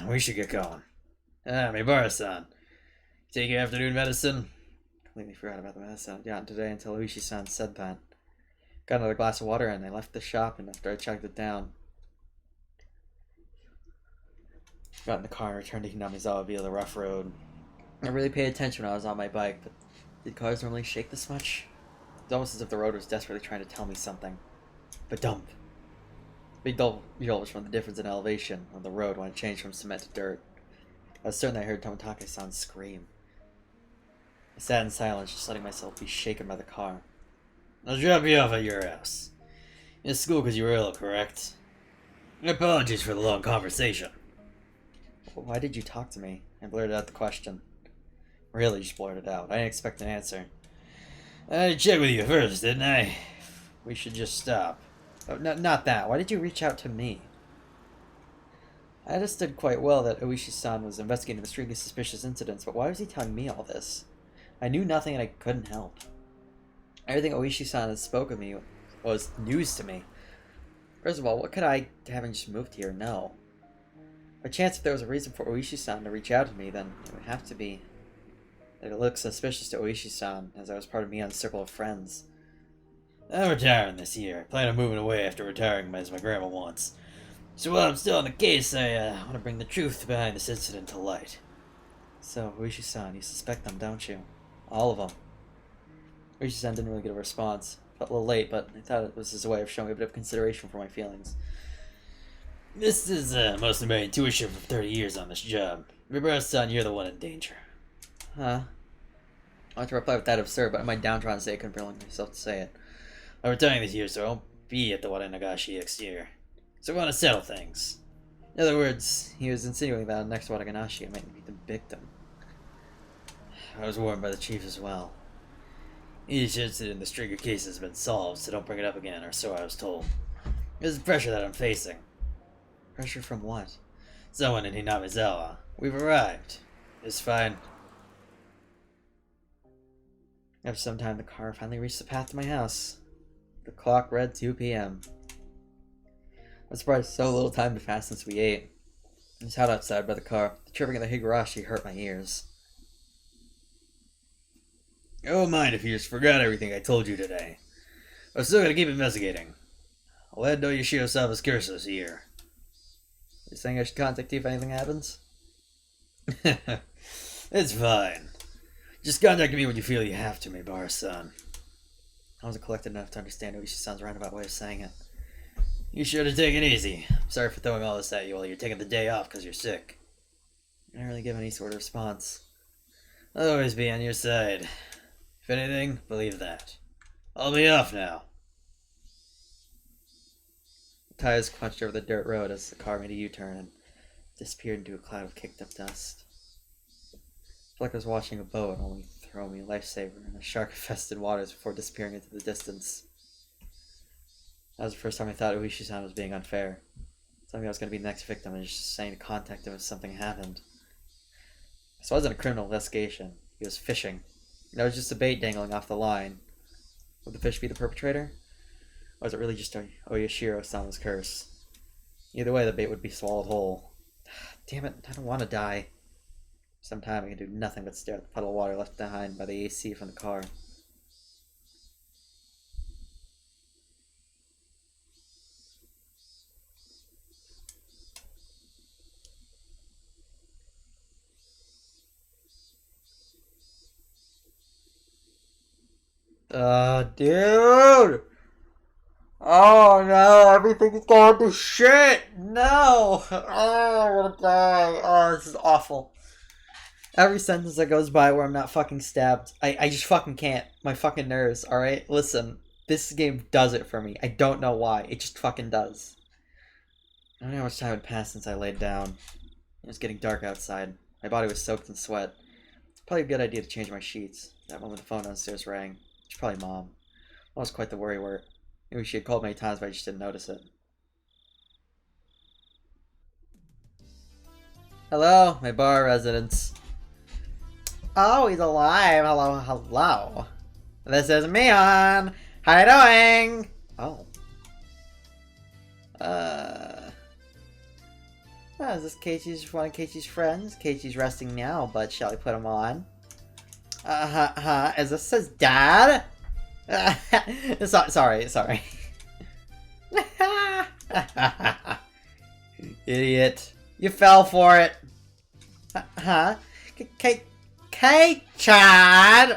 We should get going. Baibara-san. Take your afternoon medicine? Completely forgot about the medicine I'd gotten today until Uishi-san said that. Got another glass of water and I left the shop, and after I chugged it down, got in the car and returned to Hinamizawa via the rough road. I really paid attention when I was on my bike, but did cars normally shake this much? It's almost as if the road was desperately trying to tell me something. But dump. Big jolt was from the difference in elevation on the road when it changed from cement to dirt. I was certain I heard Tomitake-san scream. I sat in silence, just letting myself be shaken by the car. I'll drop you off at your house. In school because you were ill, correct? Apologies for the long conversation. Why did you talk to me? I blurted out the question. Really just blurted out. I didn't expect an answer. I checked with you first, didn't I? We should just stop. Oh, not that. Why did you reach out to me? I understood quite well that Oishi-san was investigating the extremely suspicious incidents, but why was he telling me all this? I knew nothing and I couldn't help. Everything Oishi-san had spoken to me was news to me. First of all, what could I, having just moved here, know? By chance, if there was a reason for Oishi-san to reach out to me, then it would have to be that it looked suspicious to Oishi-san, as I was part of Mion's circle of friends. I'm retiring this year. I plan on moving away after retiring as my grandma wants. So while I'm still on the case, I want to bring the truth behind this incident to light. So, Oishi-san, you suspect them, don't you? All of them. Oishi-san didn't really get a response. Felt a little late, but I thought it was his way of showing a bit of consideration for my feelings. This is mostly my intuition from 30 years on this job. Remember, son, you're the one in danger. Huh? I wanted to reply with that absurd, but in my downtrodden state, I couldn't bring myself to say it. I'm retiring this year, so I won't be at the one in Nagashi next year. So I want to settle things. In other words, he was insinuating that next Wadaganashi I might be the victim. I was warned by the chief as well. Each incident in the string of cases has been solved, so don't bring it up again, or so I was told. There's the pressure that I'm facing. Pressure from what? Someone in Hinamizawa. We've arrived. It's fine. After some time, the car finally reached the path to my house. The clock read 2 p.m. I'm surprised so little time had passed since we ate. I was held outside by the car. The chirping of the Higurashi hurt my ears. I won't mind if you just forgot everything I told you today. I'm still gonna keep investigating. I'll add no Yoshio-sama's curse this year. You're saying I should contact you if anything happens? It's fine. Just contact me when you feel you have to, Bar-san. I wasn't collected enough to understand Oishi-san's roundabout way of saying it. You should have taken it easy. I'm sorry for throwing all this at you while you're taking the day off because you're sick. I didn't really give any sort of response. I'll always be on your side. If anything, believe that. I'll be off now. The tires crunched over the dirt road as the car made a U-turn and disappeared into a cloud of kicked-up dust. I felt like I was watching a boat only throw me a lifesaver in the shark-infested waters before disappearing into the distance. That was the first time I thought Oishi-san was being unfair. Telling me I was going to be the next victim and just saying to contact him if something happened. This wasn't a criminal investigation. He was fishing. And that was just a bait dangling off the line. Would the fish be the perpetrator? Or was it really just Oyashiro-sama's curse? Either way, the bait would be swallowed whole. Damn it, I don't want to die. For some time I could do nothing but stare at the puddle of water left behind by the AC from the car. Dude! Oh no, everything's going to shit! No! Oh, I'm gonna die. Oh, this is awful. Every sentence that goes by where I'm not fucking stabbed, I just fucking can't. My fucking nerves, alright? Listen, this game does it for me. I don't know why. It just fucking does. I don't know how much time had passed since I laid down. It was getting dark outside. My body was soaked in sweat. It's probably a good idea to change my sheets. That moment the phone downstairs rang. It's probably Mom. That was quite the worrywart. Maybe she had called many times, but I just didn't notice it. Hello, my bar residents. Oh, he's alive. Hello, hello. This is Mion. How you doing? Oh. Is this Keiichi's one of Keiichi's friends? Keiichi's resting now, but shall we put him on? Is this his dad? Sorry. Idiot. You fell for it. Kei-chan!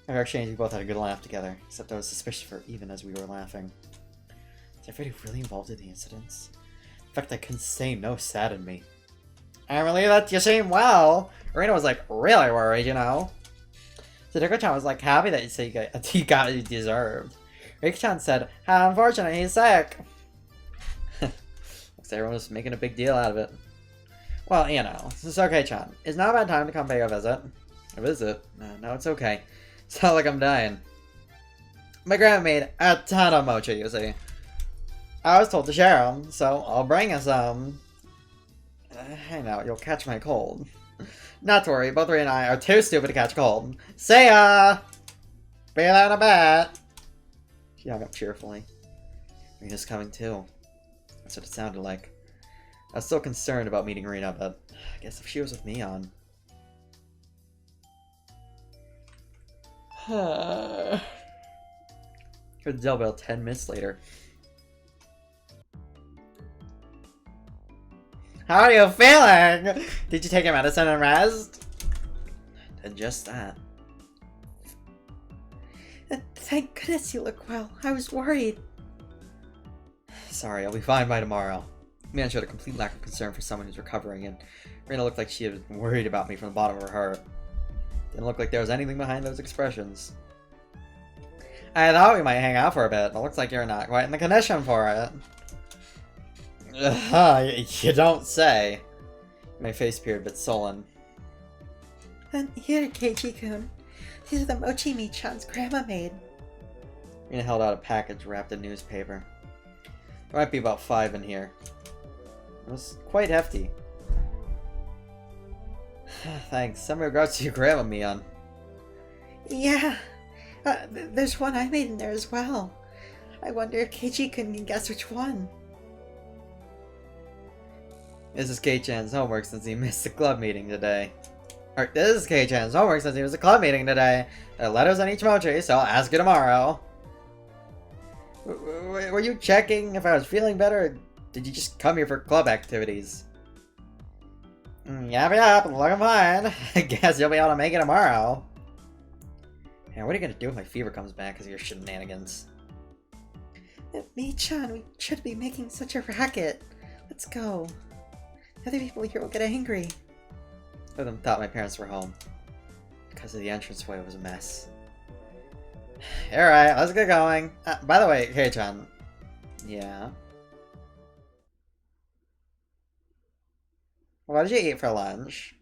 Our exchange, we both had a good laugh together, except I was suspicious for even as we were laughing. Is everybody really involved in the incidents? In fact, I couldn't say no saddened me. I really let you seem well. Rena was like, really worried, you know. So Higurashi was like, happy that you got what you deserved. Rika-chan said, how unfortunate, he's sick. Looks like everyone was making a big deal out of it. Well, you know, it's okay, Chan. It's not a bad time to come pay a visit. A visit? No, it's okay. It's not like I'm dying. My grandma made a ton of mochi, you see. I was told to share them, so I'll bring you some. Hey now, you'll catch my cold. Not to worry, both Rena and I are too stupid to catch a cold. See ya! Be there in a bit! She hung up cheerfully. Rena's coming too. That's what it sounded like. I was still concerned about meeting Rena, but I guess if she was with me on. Heard the bell 10 minutes later. How are you feeling? Did you take your medicine and rest? Did just that. Thank goodness you look well. I was worried. Sorry, I'll be fine by tomorrow. Man showed a complete lack of concern for someone who's recovering, and Rena looked like she had been worried about me from the bottom of her heart. Didn't look like there was anything behind those expressions. I thought we might hang out for a bit. It looks like you're not quite in the condition for it. You don't say. My face appeared a bit sullen. Then here, Keiichi-kun. These are the mochi Mi-chan's grandma made. Rena held out a package wrapped in newspaper. There might be about 5 in here. It was quite hefty. Thanks. Some regards to your grandma, Mion. Yeah. There's one I made in there as well. I wonder if Keiichi-kun can guess which one. This is Kei-chan's homework since he missed the club meeting today. Or, this is Kei-chan's homework since he missed the club meeting today. There are letters on each mochi, so I'll ask you tomorrow. Were you checking if I was feeling better, or did you just come here for club activities? Yep, looking fine. I guess you'll be able to make it tomorrow. Yeah, what are you gonna do if my fever comes back because of your shenanigans? Mi-chan, we shouldn't be making such a racket. Let's go. The other people here will get angry. Some of them thought my parents were home. Because of the entranceway was a mess. Alright, let's get going. By the way, Kei-chan. Yeah? What did you eat for lunch?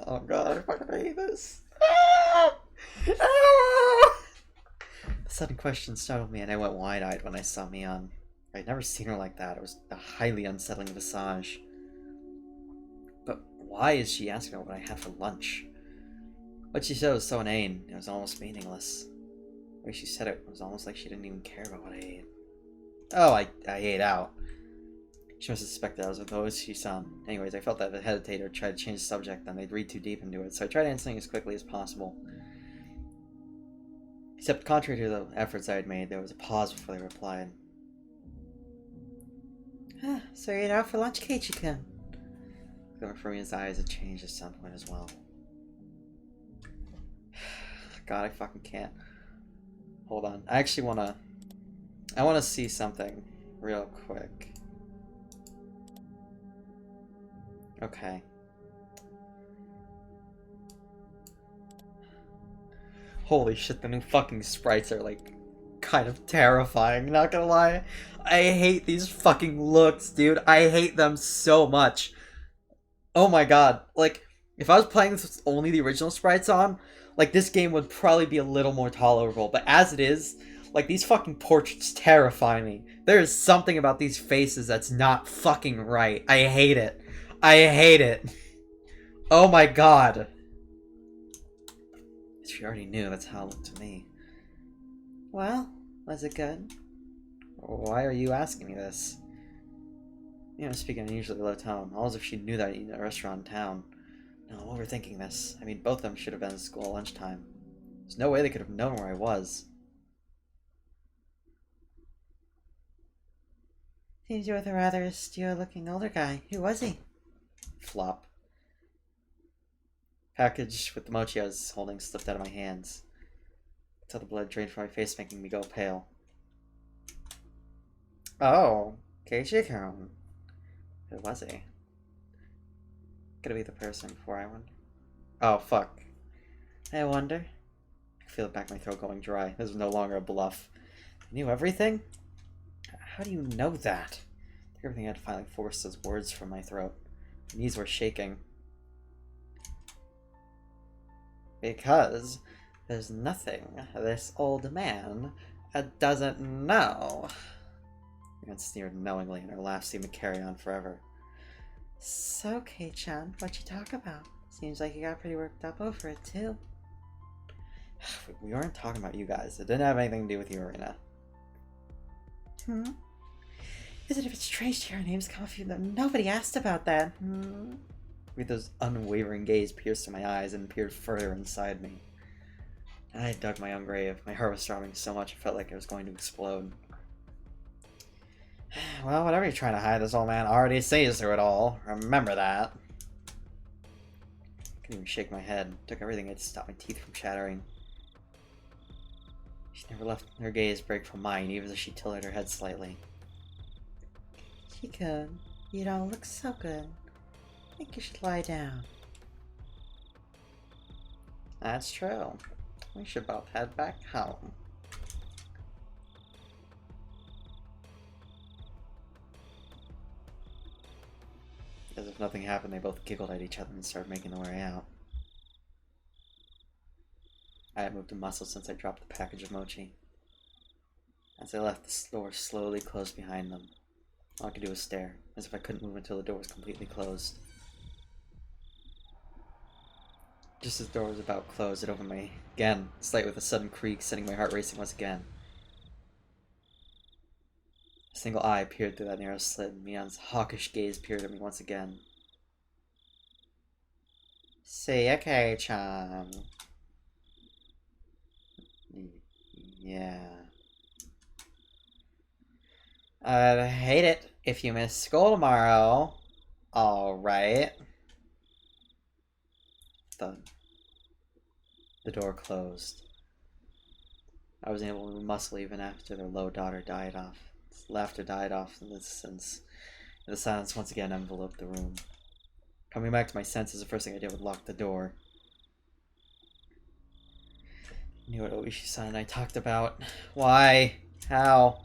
Oh god, I fucking hate this. The sudden question startled me and I went wide-eyed when I saw Mion. I'd never seen her like that. It was a highly unsettling visage. But why is she asking me what I had for lunch? What she said was so inane, it was almost meaningless. The way she said it was almost like she didn't even care about what I ate. Oh, I ate out. She must have suspected I was with those she saw. Anyways, I felt that if I hesitated or tried to change the subject, then they'd read too deep into it, so I tried answering as quickly as possible. Except, contrary to the efforts I had made, there was a pause before they replied. So you're out for lunch, Keiichi-kun? Going from his eyes had changed at some point as well. God, I fucking can't. Hold on. I actually wanna... I wanna see something real quick. Okay. Holy shit, the new fucking sprites are like kind of terrifying, not gonna lie. I hate these fucking looks, dude. I hate them so much. Oh my god. Like, if I was playing this with only the original sprites on, like, this game would probably be a little more tolerable. But as it is, like, these fucking portraits terrify me. There is something about these faces that's not fucking right. I hate it. I hate it. Oh my god. She already knew that's how it looked to me. Well, was it good? Why are you asking me this? You know, speaking in a usually low tone, all as if she knew that I eat at a restaurant in town. No, overthinking this. I mean, both of them should have been at school at lunchtime. There's no way they could have known where I was. Seems you're with a rather austere-looking older guy. Who was he? Flop. Package with the mochi I was holding slipped out of my hands. Until the blood drained from my face, making me go pale. Oh, Keiichi-kun. Who was he? Could it be the person before I wonder? Oh, fuck. I wonder. I feel the back of my throat going dry. This was no longer a bluff. I knew everything? How do you know that? Everything had finally forced those words from my throat. My knees were shaking. Because there's nothing this old man doesn't know. Megan sneered knowingly, and her laugh seemed to carry on forever. So, Kei-chan, what'd you talk about? Seems like you got pretty worked up over it, too. We weren't talking about you guys. It didn't have anything to do with you, Arena. Is it a bit strange to hear our names come off you? Nobody asked about that. Rita's unwavering gaze pierced through my eyes and peered further inside me. I dug my own grave. My heart was throbbing so much it felt like it was going to explode. Well, whatever you're trying to hide, this old man already sees through it all. Remember that. I couldn't even shake my head. It took everything to stop my teeth from chattering. She never let her gaze break from mine, even as she tilted her head slightly. Chico, you don't look so good. I think you should lie down. That's true. We should both head back home. As if nothing happened, they both giggled at each other and started making their way out. I had moved a muscle since I dropped the package of mochi. As I left, the door slowly closed behind them. All I could do was stare, as if I couldn't move until the door was completely closed. Just as the door was about closed, it opened again, slight with a sudden creak, setting my heart racing once again. A single eye peered through that narrow slit, and Mion's hawkish gaze peered at me once again. See ya, Kei-chan. Yeah. I'd hate it if you miss school tomorrow. Alright. Thud. The door closed. I wasn't able to move muscle even after their low daughter died off. Laughter died off in the distance, and the silence once again enveloped the room. Coming back to my senses, the first thing I did was lock the door. I knew what Oishi-san and I talked about. Why? How?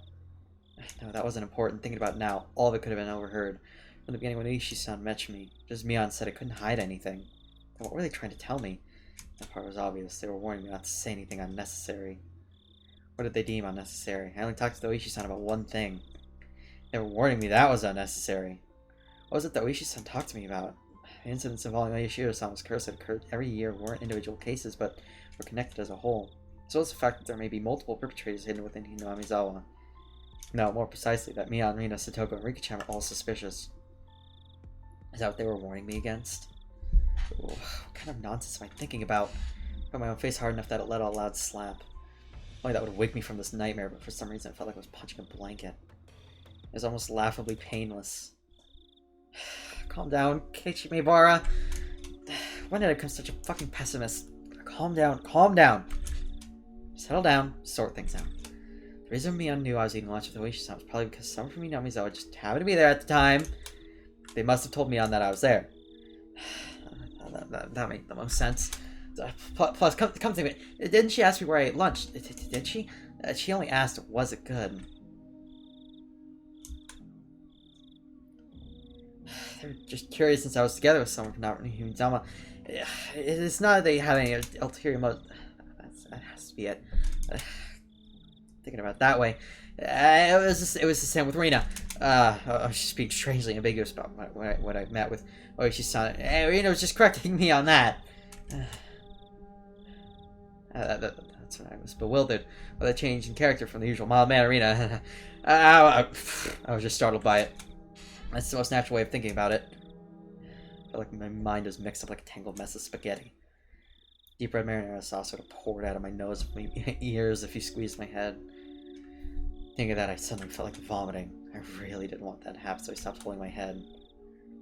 No, that wasn't important. Thinking about it now, all of it could have been overheard. From the beginning when Oishi-san met me, just Mion said I couldn't hide anything. And what were they trying to tell me? That part was obvious. They were warning me not to say anything unnecessary. What did they deem unnecessary? I only talked to the Oishi-san about one thing. They were warning me that was unnecessary. What was it that Oishi-san talked to me about? The incidents involving Yashiro-san cursed that occurred every year weren't individual cases, but were connected as a whole. So is the fact that there may be multiple perpetrators hidden within Hinamizawa. No, more precisely, that Mion, Rina, Satoko, and Rika-chan are all suspicious. Is that what they were warning me against? Ooh, what kind of nonsense am I thinking about? I got my own face hard enough that it let out a loud slap. Only that would wake me from this nightmare, but for some reason it felt like I was punching a blanket. It was almost laughably painless. Calm down, Keiichi Maebara. When did I become such a fucking pessimist? Calm down, calm down. Settle down, sort things out. The reason Mion knew I was eating lunch with Oishi-san was probably because someone from Minamizawa just happened to be there at the time. They must have told Mion that I was there. That made the most sense. Plus, come to think of it, didn't she ask me where I ate lunch? Did she? She only asked, was it good? They're just curious since I was together with someone from Minamizawa. It's not that they have any ulterior motive. That has to be it. Thinking about it that way. It was the same with Rena. I was just being strangely ambiguous about what I met with Oishi-san. Rena was just correcting me on that. That's when I was bewildered by the change in character from the usual mild man Rena. I was just startled by it. That's the most natural way of thinking about it. I felt like my mind was mixed up like a tangled mess of spaghetti. Deep red marinara sauce sort of poured out of my nose and my ears if you squeezed my head. Thinking of that, I suddenly felt like vomiting. I really didn't want that to happen, so I stopped holding my head.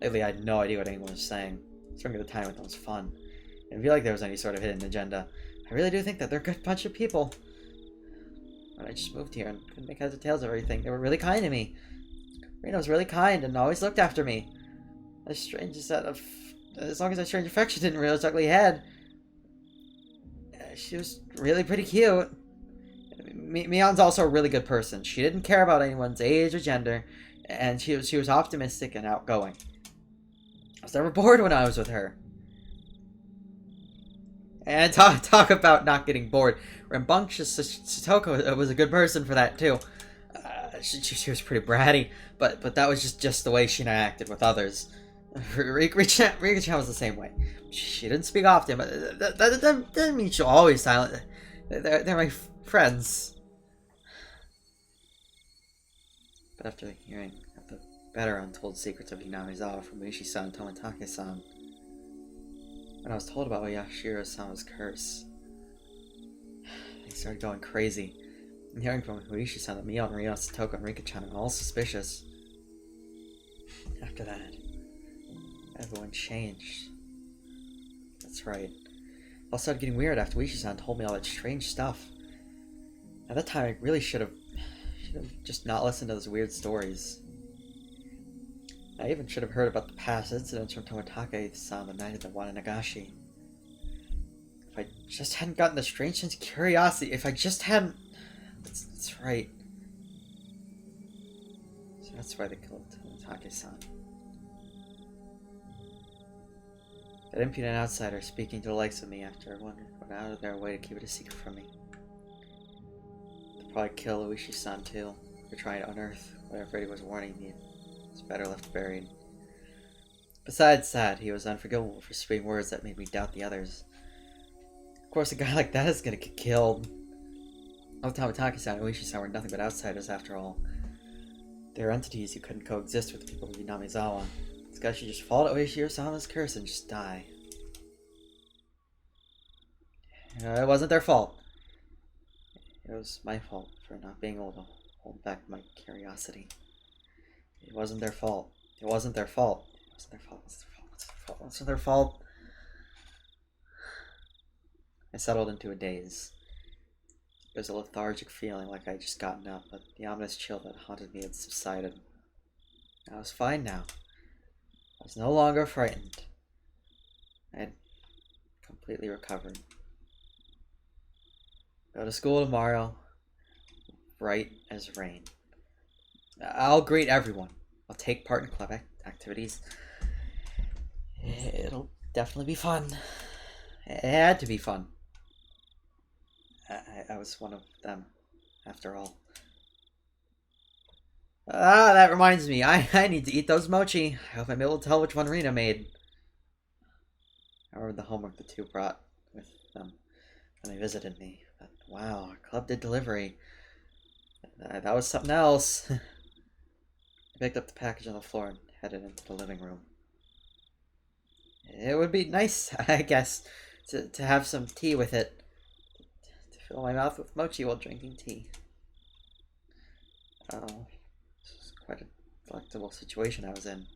Lately, I had no idea what anyone was saying. Spending the time with them was fun. I didn't feel like there was any sort of hidden agenda. I really do think that they're a good bunch of people. When I just moved here and couldn't make heads or tails of everything, they were really kind to me. Rena was really kind and always looked after me. As long as I strange affection didn't rear its ugly head. She was really pretty cute. Mion's also a really good person. She didn't care about anyone's age or gender, and she was optimistic and outgoing. I was never bored when I was with her. And talk about not getting bored. Rambunctious Satoko was a good person for that too. She was pretty bratty, but that was just the way she acted with others. Rika-chan was the same way. She didn't speak often, but that doesn't mean she'll always silent. They're my friends. But after hearing the better untold secrets of Hinamizawa from Ishi-san and Tomitake-san, when I was told about Oyashiro-sama's curse, I started going crazy. And hearing from Ishi-san that Mion, Ryo, Satoko, and Rika-chan are all suspicious. After that, everyone changed. That's right. It all started getting weird after Ishi-san told me all that strange stuff. At that time, I really should have just not listened to those weird stories. I even should have heard about the past incidents from Tomitake-san the night of the Wananagashi. If I just hadn't gotten the strange sense of curiosity, if I just hadn't... That's right. So that's why they killed Tomitake-san. That impudent outsider speaking to the likes of me after everyone went out of their way to keep it a secret from me. They'll probably kill Uishi-san too, for trying to unearth whatever he was warning me. It's better left buried. Besides that, he was unforgivable for speaking words that made me doubt the others. Of course, a guy like that is gonna get killed. Both Tomitake-san and Uishi-san were nothing but outsiders after all. They were entities who couldn't coexist with the people of Minamizawa. This guy should just fall to Oishiro-sama's curse and just die. It wasn't their fault. It was my fault for not being able to hold back my curiosity. It wasn't their fault. It wasn't their fault. It wasn't their fault. It wasn't their fault. I settled into a daze. It was a lethargic feeling like I had just gotten up, but the ominous chill that haunted me had subsided. I was fine now. I was no longer frightened. I had completely recovered. Go to school tomorrow, bright as rain. I'll greet everyone. I'll take part in club activities. It'll definitely be fun. It had to be fun. I was one of them, after all. Ah, that reminds me. I need to eat those mochi. I hope I'm able to tell which one Rena made. I remember the homework the two brought with them when they visited me. But wow, our club did delivery. That was something else. I picked up the package on the floor and headed into the living room. It would be nice, I guess, to have some tea with it. To fill my mouth with mochi while drinking tea. Oh, this was quite a delectable situation I was in.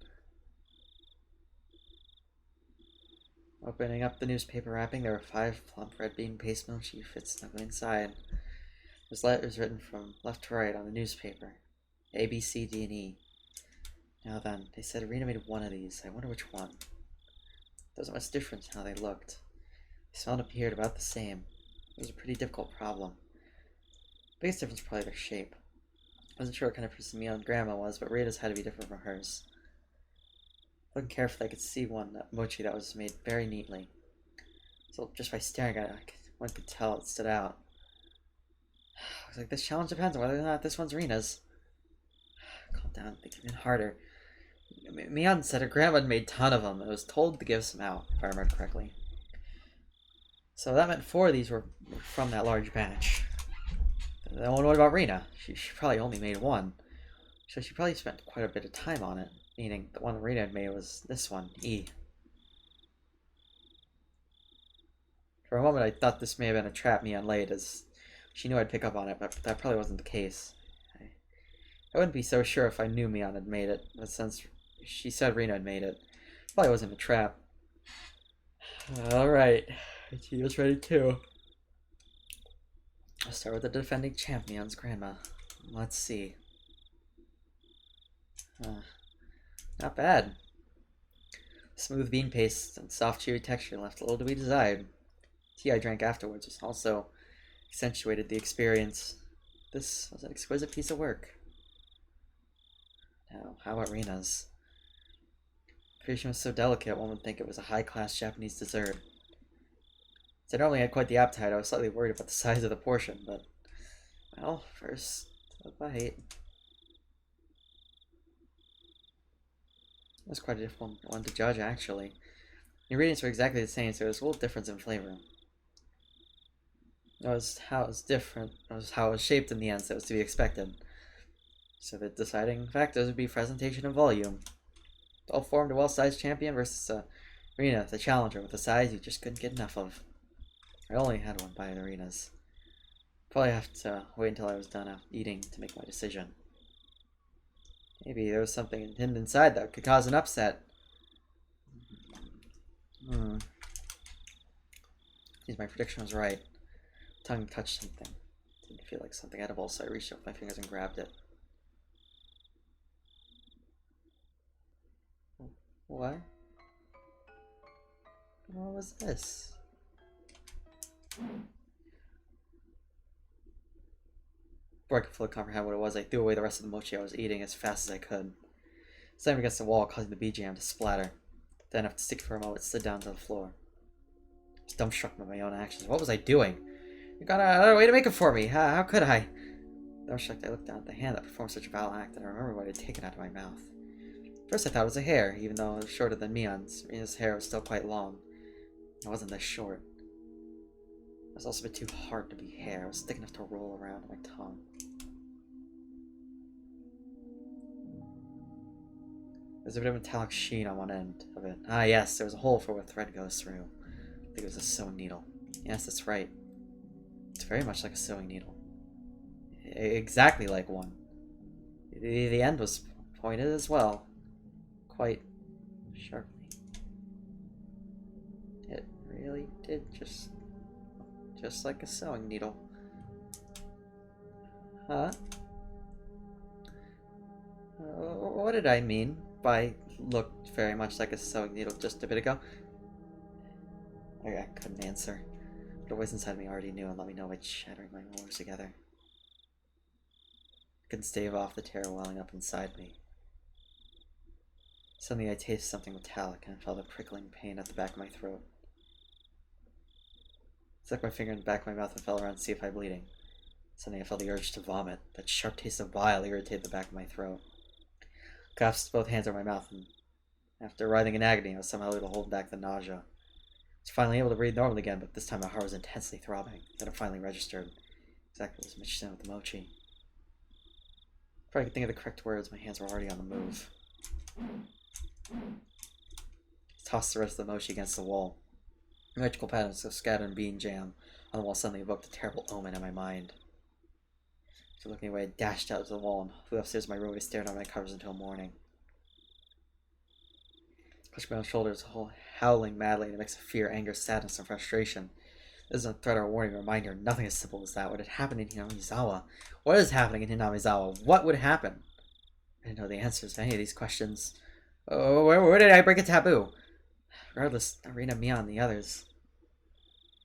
Opening up the newspaper wrapping, there were 5 plump red bean paste mochi fit snugly inside. There's letters written from left to right on the newspaper. A, B, C, D, and E. Now then, they said Rena made one of these. I wonder which one. There wasn't much difference in how they looked. They smelled and appeared about the same. It was a pretty difficult problem. The biggest difference was probably their shape. I wasn't sure what kind of person Mia and Grandma was, but Rena's had to be different from hers. Looking carefully, I could see one mochi that was made very neatly. So just by staring at it, one could tell it stood out. I was like, this challenge depends on whether or not this one's Rena's. Calm down, think even harder. Mian said her grandma had made a ton of them and was told to give some out, if I remember correctly. So that meant 4 of these were from that large batch. Then what about Rena? She probably only made 1. So she probably spent quite a bit of time on it, meaning the one Rena had made was this one, E. For a moment I thought this may have been a trap Mian laid, as she knew I'd pick up on it, but that probably wasn't the case. I wouldn't be so sure if I knew Mian had made it, but since she said Rena had made it, probably wasn't a trap. Alright, Chiyo's ready too. I'll start with the defending champion's grandma. Let's see. Not bad. Smooth bean paste and soft chewy texture left a little to be desired. Tea I drank afterwards was also accentuated the experience. This was an exquisite piece of work. Now, how about Rena's? The creation was so delicate one would think it was a high-class Japanese dessert. Since I normally had quite the appetite, I was slightly worried about the size of the portion, but, well, first, a bite. It was quite a difficult one to judge, actually. The ingredients were exactly the same, so there was a little difference in flavor. It was how it was different. It was how it was shaped in the end, so it was to be expected. So the deciding factors would be presentation and volume. It all formed a well-sized champion versus Rena, the challenger, with a size you just couldn't get enough of. I only had one by Rena's. Probably have to wait until I was done eating to make my decision. Maybe there was something hidden inside that could cause an upset. Geez, my prediction was right. Tongue touched something. Didn't feel like something edible, so I reached out with my fingers and grabbed it. What? What was this? Before I could fully comprehend what it was, I threw away the rest of the mochi I was eating as fast as I could. Slammed against the wall, causing the bee jam to splatter. Then, after sticking for a moment, slid down to the floor. I was dumbstruck by my own actions. What was I doing? You got another way to make it for me. How could I? Dumbstruck, I looked down at the hand that performed such a vile act, and I remembered what I had taken out of my mouth. First I thought it was a hair, even though it was shorter than Mian's. Mina's hair was still quite long. It wasn't this short. It was also a bit too hard to be hair. It was thick enough to roll around on my tongue. There's a bit of metallic sheen on one end of it. Ah yes, there was a hole for where a thread goes through. I think it was a sewing needle. Yes, that's right. It's very much like a sewing needle. Exactly like one. The end was pointed as well. Quite sharply. It really did just like a sewing needle. Huh? What did I mean by looked very much like a sewing needle just a bit ago? I couldn't answer. But a voice inside me already knew and let me know by chattering my molars together. I couldn't stave off the terror welling up inside me. Suddenly I tasted something metallic and felt a prickling pain at the back of my throat. I stuck my finger in the back of my mouth and felt around to see if I was bleeding. Suddenly I felt the urge to vomit. That sharp taste of bile irritated the back of my throat. I clasped both hands over my mouth, and after writhing in agony, I was somehow able to hold back the nausea. I was finally able to breathe normally again, but this time my heart was intensely throbbing. Then it finally registered. Exactly as Mitch said with the mochi. Before I could think of the correct words, my hands were already on the move. I tossed the rest of the mochi against the wall. The magical patterns of scattered bean jam on the wall suddenly evoked a terrible omen in my mind. After looking away, I dashed out to the wall and flew upstairs to my room. I stared on my covers until morning. Pushed my own shoulders, whole howling madly in a mix of fear, anger, sadness, and frustration. This isn't a threat or a warning or reminder. Nothing as simple as that. What had happened in Hinamizawa? What is happening in Hinamizawa? What would happen? I didn't know the answers to any of these questions. Oh, where did I break a taboo? Regardless, Arena, Mia, and the others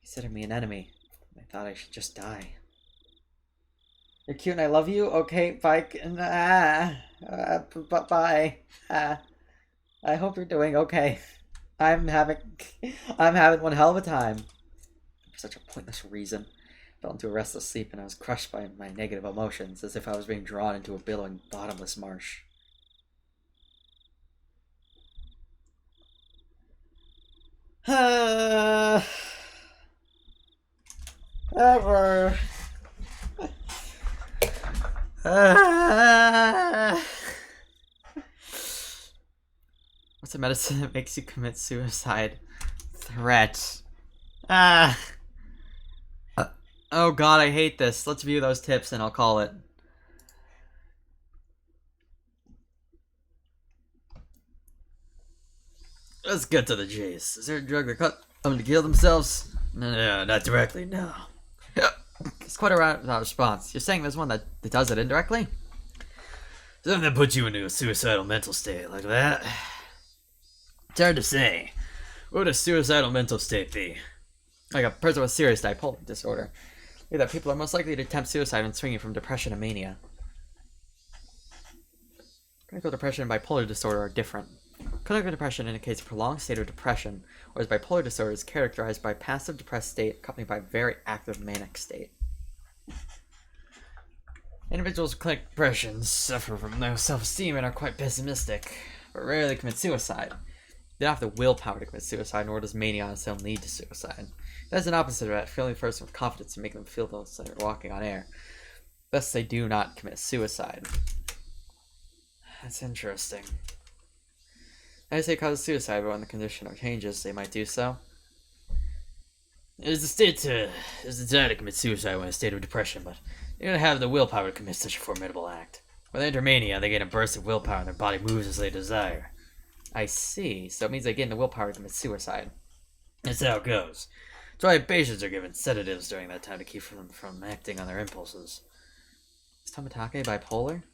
considered me an enemy. I thought I should just die. You're cute and I love you. Okay, bye. Bye. I hope you're doing okay. I'm having one hell of a time. For such a pointless reason. I fell into a restless sleep and I was crushed by my negative emotions, as if I was being drawn into a billowing, bottomless marsh. Ever. What's a medicine that makes you commit suicide? Threat. Oh god, I hate this. Let's view those tips and I'll call it. Let's get to the chase. Is there a drug that cut them to kill themselves? No, not directly, no. It's quite a roundabout response. You're saying there's one that does it indirectly? Something that puts you into a suicidal mental state like that. It's hard to say. What would a suicidal mental state be? Like a person with serious bipolar disorder. Like that people are most likely to attempt suicide when swinging from depression and mania. Clinical depression and bipolar disorder are different. Clinical depression indicates a prolonged state of depression, whereas bipolar disorder is characterized by a passive depressed state accompanied by a very active manic state. Individuals with clinical depression suffer from low self-esteem and are quite pessimistic, but rarely commit suicide. They don't have the willpower to commit suicide, nor does mania on its own lead to suicide. That's an opposite of that, filling the person with confidence and making them feel like they're walking on air. Thus, they do not commit suicide. That's interesting. I say cause suicide, but when the condition changes, they might do so. It is the desire to commit suicide when in a state of depression, but they don't have the willpower to commit such a formidable act. When they enter mania, they gain a burst of willpower and their body moves as they desire. I see. So it means they gain the willpower to commit suicide. That's how it goes. That's why patients are given sedatives during that time to keep them from acting on their impulses. Is Tomitake bipolar?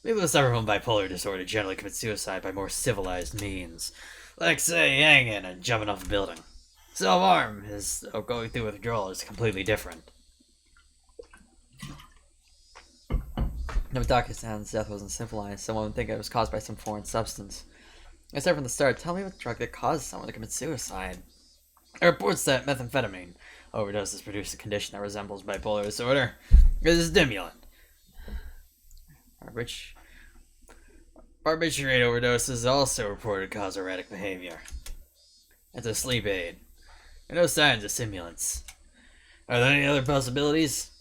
People who suffer from bipolar disorder generally commit suicide by more civilized means, like, say, hanging and jumping off a building. Self-harm or going through withdrawal is completely different. Nomitake-san's death wasn't civilized. Someone would think it was caused by some foreign substance. I said from the start, tell me what drug that caused someone to commit suicide. It reports that methamphetamine overdoses produce a condition that resembles bipolar disorder. It is a stimulant. Barbiturate overdoses also reported to cause erratic behavior. It's a sleep aid. There are no signs of stimulants. Are there any other possibilities?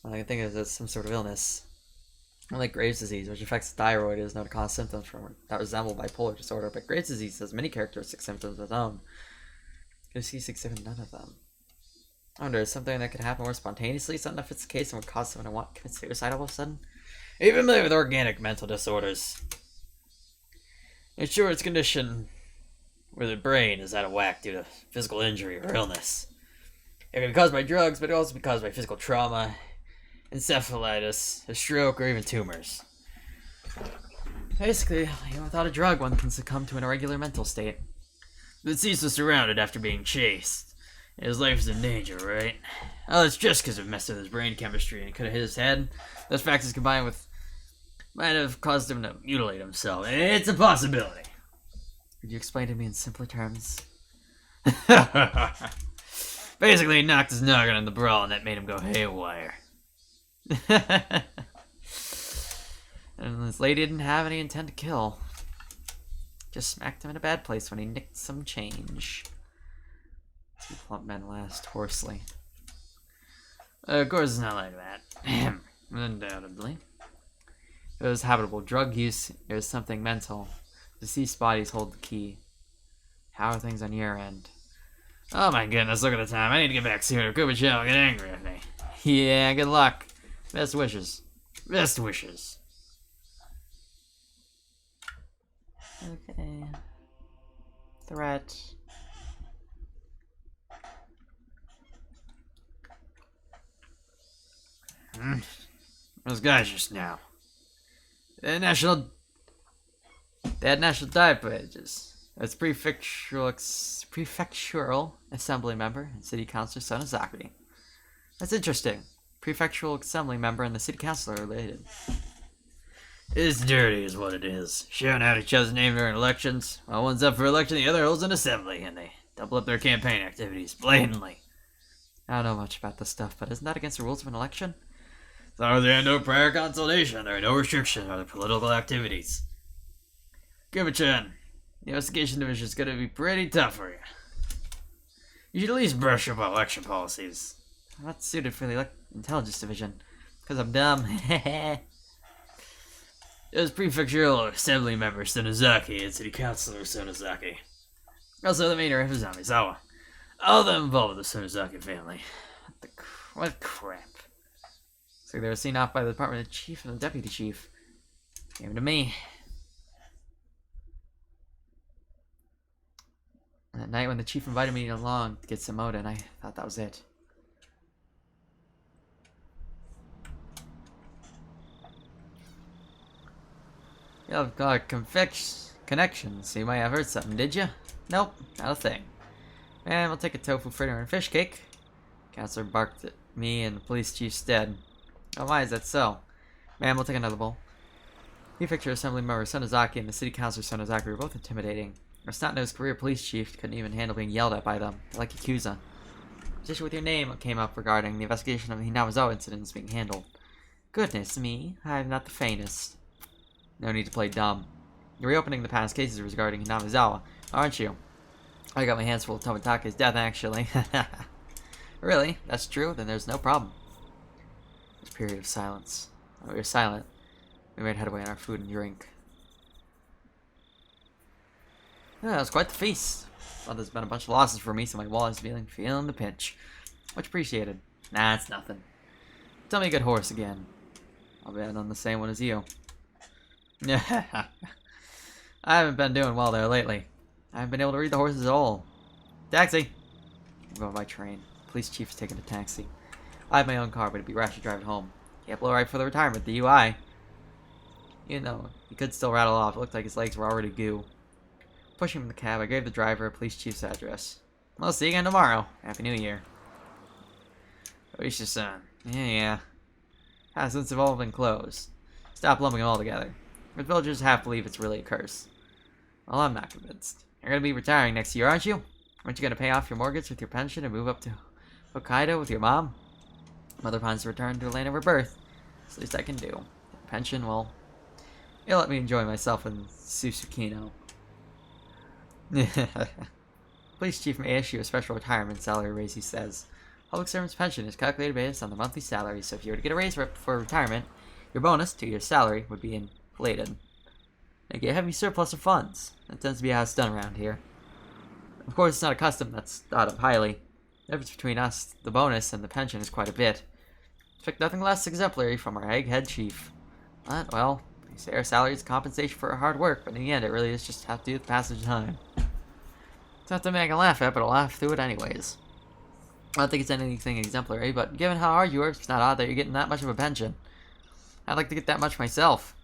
All I can think of is it's some sort of illness. Unlike Graves' disease, which affects the thyroid, is known to cause symptoms that resemble bipolar disorder, but Graves' disease has many characteristic symptoms of its own. Graves' exhibit none of them. I wonder, is something that could happen more spontaneously? Something that fits the case and would cause someone to want to commit suicide all of a sudden? Are you familiar with organic mental disorders? In short, it's a condition where the brain is out of whack due to physical injury or illness. It can be caused by drugs, but it can also be caused by physical trauma, encephalitis, a stroke, or even tumors. Basically, even without a drug, one can succumb to an irregular mental state. The deceased was surrounded after being chased. His life is in danger, right? Oh, it's just because it messed with his brain chemistry and he could have hit his head. Those factors combined with might have caused him to mutilate himself. It's a possibility. Could you explain to me in simpler terms? Basically, he knocked his noggin in the brawl and that made him go haywire. And this lady didn't have any intent to kill. Just smacked him in a bad place when he nicked some change. Two plump men laughed hoarsely. Of course it's not like that. Undoubtedly. It was habitable. Drug use is something mental. Deceased bodies hold the key. How are things on your end? Oh my goodness, look at the time. I need to get back sooner. Kubichel will get angry with me. Yeah, good luck. Best wishes. Best wishes. Okay. threat. Those guys just now. They had national diet pages. As prefectural assembly member and city councilor Sonozaki. That's interesting. Prefectural assembly member and the city council are related. It's dirty is what it is. Shouting out each other's name during elections. While one's up for election, the other holds an assembly, and they double up their campaign activities, blatantly. I don't know much about this stuff, but isn't that against the rules of an election? As long as there are no prior consultation, there are no restrictions on their political activities. Guma-chan, the investigation division is going to be pretty tough for you. You should at least brush up on election policies. I'm not suited for the intelligence division, because I'm dumb. There's prefectural assembly member Sonozaki and city councilor Sonozaki. Also the mayor of Zamizawa. All of them involved with the Sonozaki family. What crap. So they were seen off by the department chief and the deputy chief. Came to me. That night when the chief invited me along to get some Oda, and I thought that was it. You have got connections. You might have heard something, did you? Nope, not a thing. And we'll take a tofu fritter and fish cake. Counselor barked at me and the police chief's dead. Oh, why is that so? Ma'am, we'll take another bowl. Prefecture Assembly member Sonozaki and the city councilor Sonozaki were both intimidating. Our snot-nosed career police chief couldn't even handle being yelled at by them. They're like Yakuza. Just with your name came up regarding the investigation of the Hinamizawa incidents being handled. Goodness me, I'm not the faintest. No need to play dumb. You're reopening the past cases regarding Hinamizawa, aren't you? I got my hands full of Tomatake's death, actually. Really? That's true? Then there's no problem. There's a period of silence. We were silent. We made headway on our food and drink. Yeah, it was quite the feast. Well, there's been a bunch of losses for me, so my wallet's feeling the pinch. Much appreciated. Nah, it's nothing. Tell me a good horse again. I'll bet on the same one as you. Yeah. I haven't been doing well there lately. I haven't been able to read the horses at all. Taxi! I'm going by train. Police chief's taking a taxi. I have my own car, but it'd be rash to drive it home. Can't blow right for the retirement, the UI. You know, he could still rattle off. It looked like his legs were already goo. Pushing him in the cab, I gave the driver a police chief's address. We'll see you again tomorrow. Happy New Year. Oisha-san. Yeah. Since they've all been closed. Stop lumping them all together. But villagers half believe it's really a curse. Well, I'm not convinced. You're gonna be retiring next year, aren't you? Aren't you gonna pay off your mortgage with your pension and move up to Hokkaido with your mom? Mother plans to return to the land of her birth. It's the least I can do. Pension, well, it'll let me enjoy myself in Susukino. Police chief may issue a special retirement salary raise, he says. Public servant's pension is calculated based on the monthly salary, so if you were to get a raise for retirement, your bonus to your salary would be inflated. And get a heavy surplus of funds. That tends to be how it's done around here. Of course, it's not a custom that's thought of highly. The difference between us, the bonus, and the pension is quite a bit. Expect nothing less exemplary from our egghead chief. But, well, they say our salary is compensation for our hard work, but in the end, it really is just have to do with the passage of time. It's not something I can laugh at, but I'll laugh through it anyways. I don't think it's anything exemplary, but given how hard you work, it's not odd that you're getting that much of a pension. I'd like to get that much myself.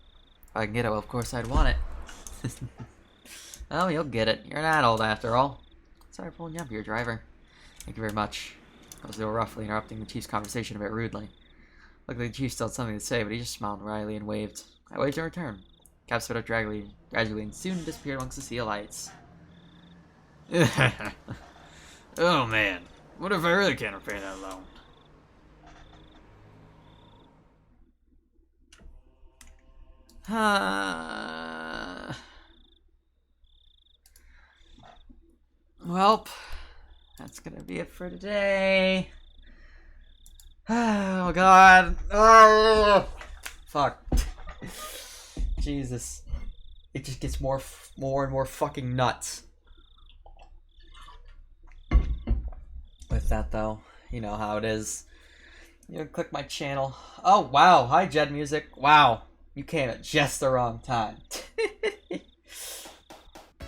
If I can get it, well, of course I'd want it. Oh, you'll get it. You're not old after all. Sorry for pulling you up here, driver. Thank you very much. I was a little roughly interrupting the chief's conversation a bit rudely. Luckily, the chief still had something to say, but he just smiled wryly and waved. I waved in return. Cab sped up gradually and soon disappeared amongst the sea of lights. Oh man, what if I really can't repay that loan? Welp, that's gonna be it for today. Oh god. Oh, fuck. Jesus. It just gets more and more fucking nuts. With that though, you know how it is. You click my channel. Oh wow, hi Jed Music. Wow, you came at just the wrong time.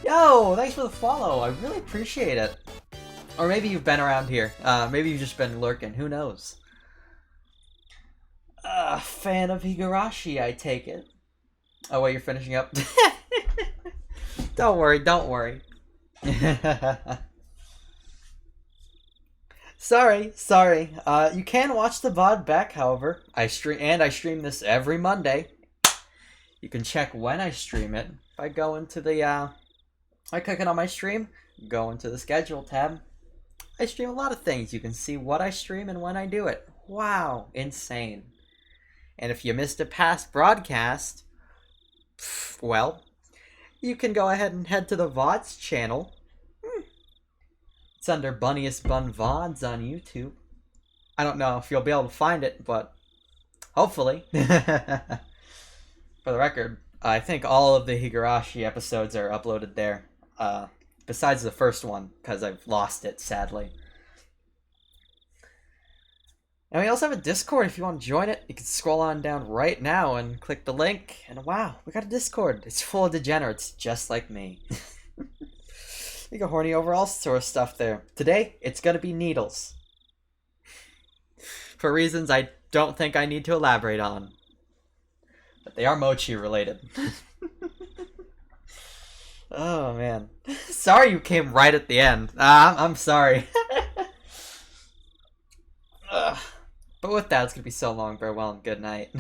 Yo, thanks for the follow. I really appreciate it. Or maybe you've been around here. Maybe you've just been lurking. Who knows? Fan of Higurashi, I take it. Oh, wait, you're finishing up? Don't worry, don't worry. Sorry. You can watch the VOD back, however. I stream this every Monday. You can check when I stream it by going to the by clicking on my stream, go into the schedule tab. I stream a lot of things. You can see what I stream and when I do it. Wow, insane. And if you missed a past broadcast, well, you can go ahead and head to the VODs channel. It's under BunniestBunVods on YouTube. I don't know if you'll be able to find it, but hopefully. For the record, I think all of the Higurashi episodes are uploaded there. Besides the first one, because I've lost it, sadly. And we also have a Discord if you want to join it. You can scroll on down right now and click the link. And wow, we got a Discord. It's full of degenerates just like me. You get horny over all sorts of stuff there. Today, it's gonna be needles. For reasons I don't think I need to elaborate on. But they are mochi related. Oh man. Sorry you came right at the end. I'm sorry. But with that, it's gonna be so long. Farewell and good night.